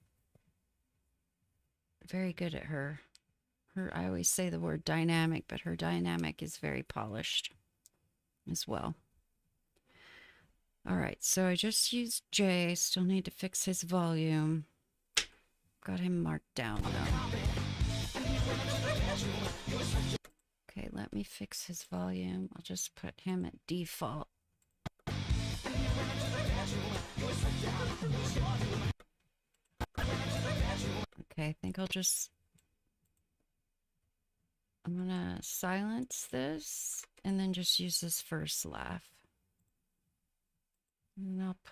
Very good at her. I always say the word dynamic, but her dynamic is very polished as well. All right, so I just used Jay. Still need to fix his volume. Got him marked down though. Okay, let me fix his volume. I'll just put him at default. Okay, I think I'm gonna silence this and then just use this first laugh.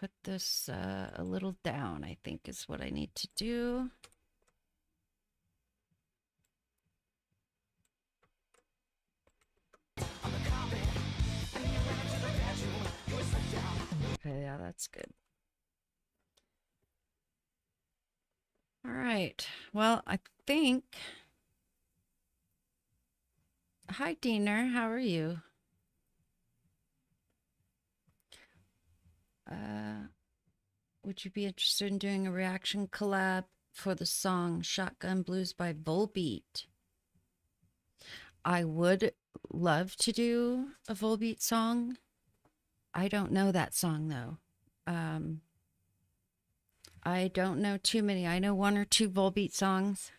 put this a little down, I think is what I need to do. Okay, yeah, that's good. All right. Well, I think. Hi, Diener. How are you? Would you be interested in doing a reaction collab for the song Shotgun Blues by Volbeat? I would love to do a Volbeat song. I don't know that song, though. I don't know too many. I know one or two Volbeat songs.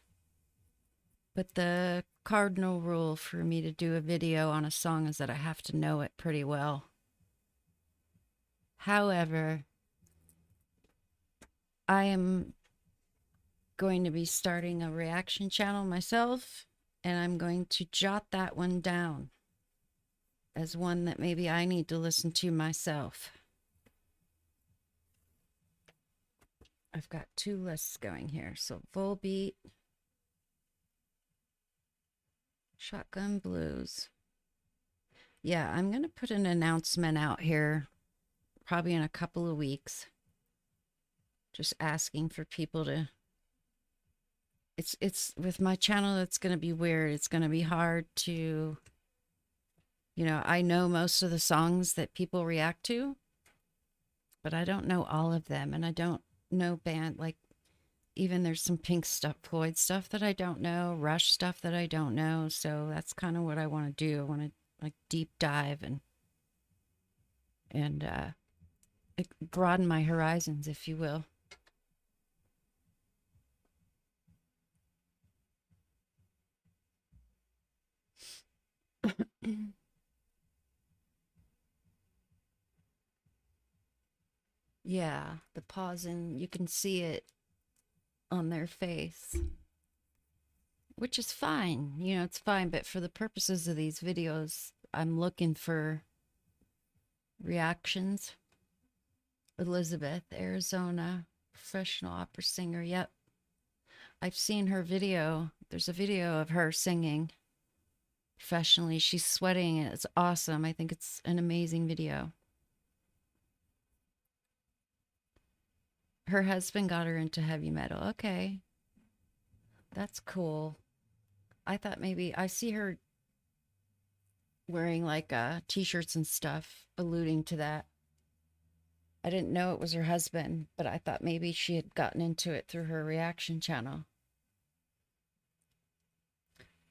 But the cardinal rule for me to do a video on a song is that I have to know it pretty well. However, I am going to be starting a reaction channel myself, and I'm going to jot that one down as one that maybe I need to listen to myself. I've got two lists going here. So Volbeat, Shotgun Blues. Yeah, I'm going to put an announcement out here probably in a couple of weeks. Just asking for people to... It's with my channel, it's going to be weird. It's going to be hard to... You know, I know most of the songs that people react to, but I don't know all of them. And I don't know band, like, even there's some Pink stuff, Floyd stuff that I don't know, Rush stuff that I don't know. So that's kind of what I want to do. I want to, like, deep dive and broaden my horizons, if you will. Yeah, the pausing, you can see it on their face, which is fine. You know, it's fine. But for the purposes of these videos, I'm looking for reactions. Elizabeth, Arizona, professional opera singer. Yep. I've seen her video. There's a video of her singing professionally. She's sweating and it's awesome. I think it's an amazing video. Her husband got her into heavy metal. Okay. That's cool. I thought maybe I see her wearing like t-shirts and stuff alluding to that. I didn't know it was her husband, but I thought maybe she had gotten into it through her reaction channel.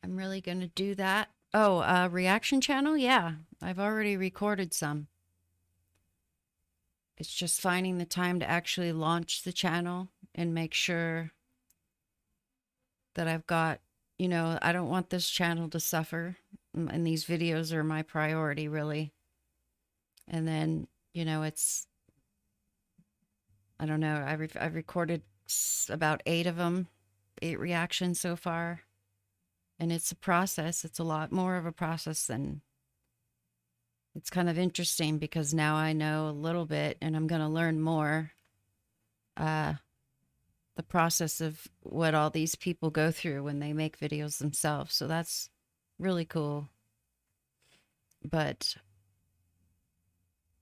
I'm really going to do that. Oh, reaction channel? Yeah, I've already recorded some. It's just finding the time to actually launch the channel and make sure that I've got, you know, I don't want this channel to suffer. And these videos are my priority, really. And then, you know, it's, I don't know, I've recorded about 8 of them, 8 reactions so far. And it's a process. It's a lot more of a process than... It's kind of interesting because now I know a little bit and I'm going to learn more. The process of what all these people go through when they make videos themselves. So that's really cool. But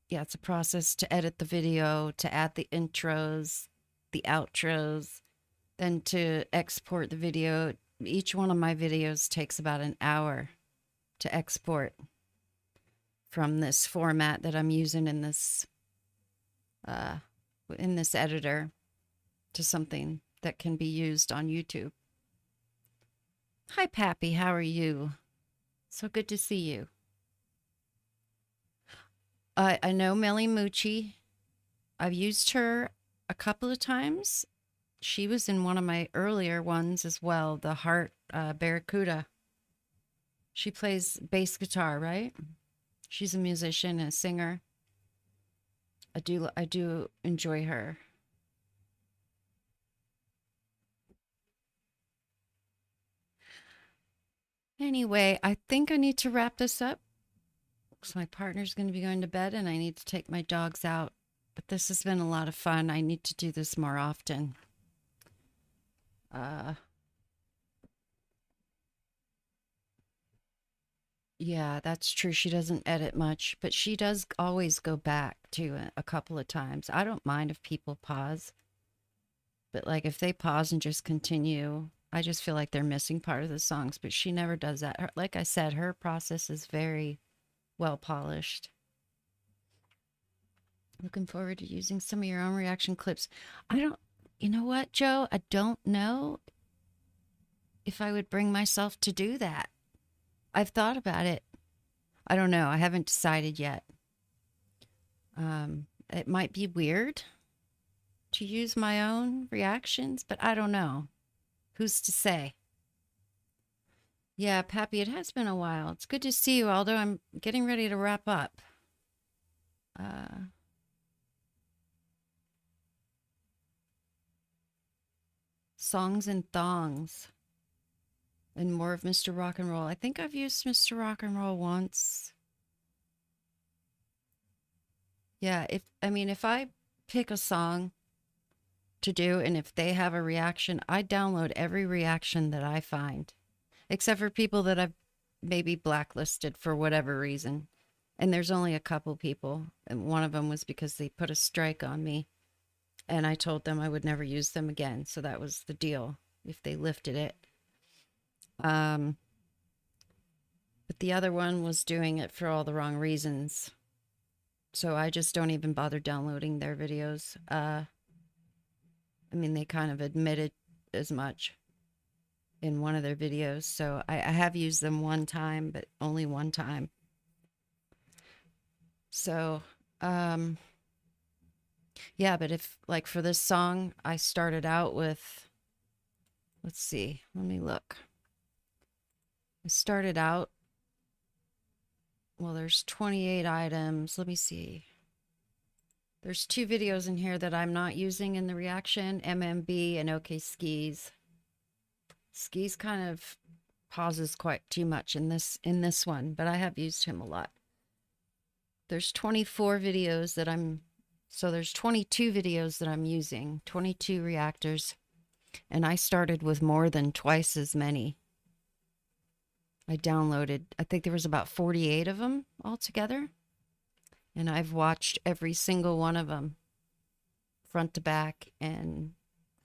yeah, it's a process to edit the video, to add the intros, the outros, then to export the video. Each one of my videos takes about an hour to export from this format that I'm using in this editor to something that can be used on YouTube. Hi, Pappy. How are you? So good to see you. I know Millie Moochie. I've used her a couple of times. She was in one of my earlier ones as well, the Heart Barracuda. She plays bass guitar, right? She's a musician and a singer. I do enjoy her. Anyway, I think I need to wrap this up because my partner's going to be going to bed and I need to take my dogs out But this has been a lot of fun. I need to do this more often. Yeah, that's true. She doesn't edit much, but she does always go back to it a couple of times. I don't mind if people pause, but like if they pause and just continue, I just feel like they're missing part of the songs, but she never does that. Like I said, her process is very well polished. Looking forward to using some of your own reaction clips. You know what, Joe? I don't know if I would bring myself to do that. I've thought about it. I don't know. I haven't decided yet. It might be weird to use my own reactions, but I don't know. Who's to say? Yeah, Pappy, it has been a while. It's good to see you, although I'm getting ready to wrap up. Songs and thongs. And more of Mr. Rock and Roll. I think I've used Mr. Rock and Roll once. Yeah, if I pick a song to do and if they have a reaction, I download every reaction that I find. Except for people that I've maybe blacklisted for whatever reason. And there's only a couple people. And one of them was because they put a strike on me. And I told them I would never use them again. So that was the deal if they lifted it. But the other one was doing it for all the wrong reasons. So I just don't even bother downloading their videos. They kind of admitted as much in one of their videos. So I have used them one time, but only one time. So, yeah, but if like for this song, I started out with, let's see, let me look. I started out, well, there's 28 items. Let me see. There's 2 videos in here that I'm not using in the reaction, MMB and OK Skis. Skis kind of pauses quite too much in this one, but I have used him a lot. There's 24 videos that there's 22 videos that I'm using, 22 reactors, and I started with more than twice as many. I downloaded, I think there was about 48 of them altogether. And I've watched every single one of them front to back and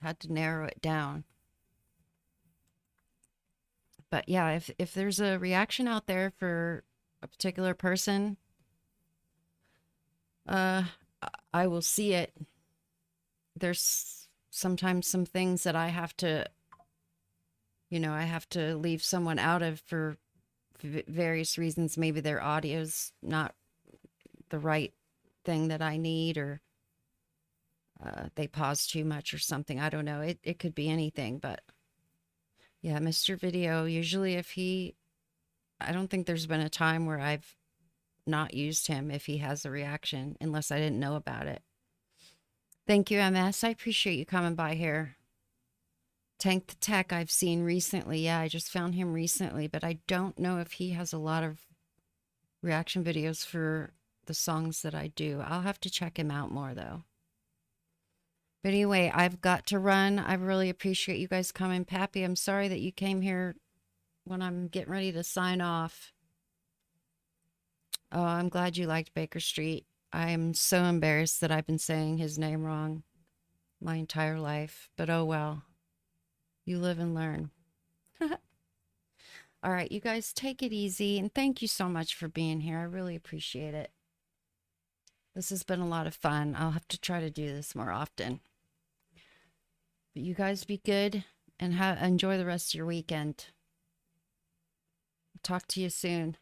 had to narrow it down. But yeah, if there's a reaction out there for a particular person, I will see it. There's sometimes some things that I have to leave someone out of for various reasons. Maybe their audio's not the right thing that I need, or they pause too much or something. I don't know. It could be anything, but yeah, Mr. Video, usually I don't think there's been a time where I've not used him if he has a reaction, unless I didn't know about it. Thank you, MS. I appreciate you coming by here. Tank the Tech I've seen recently. Yeah, I just found him recently, but I don't know if he has a lot of reaction videos for the songs that I do. I'll have to check him out more, though. But anyway, I've got to run. I really appreciate you guys coming. Pappy, I'm sorry that you came here when I'm getting ready to sign off. Oh, I'm glad you liked Baker Street. I am so embarrassed that I've been saying his name wrong my entire life. But oh well. You live and learn. All right, you guys take it easy. And thank you so much for being here. I really appreciate it. This has been a lot of fun. I'll have to try to do this more often. But you guys be good and enjoy the rest of your weekend. Talk to you soon.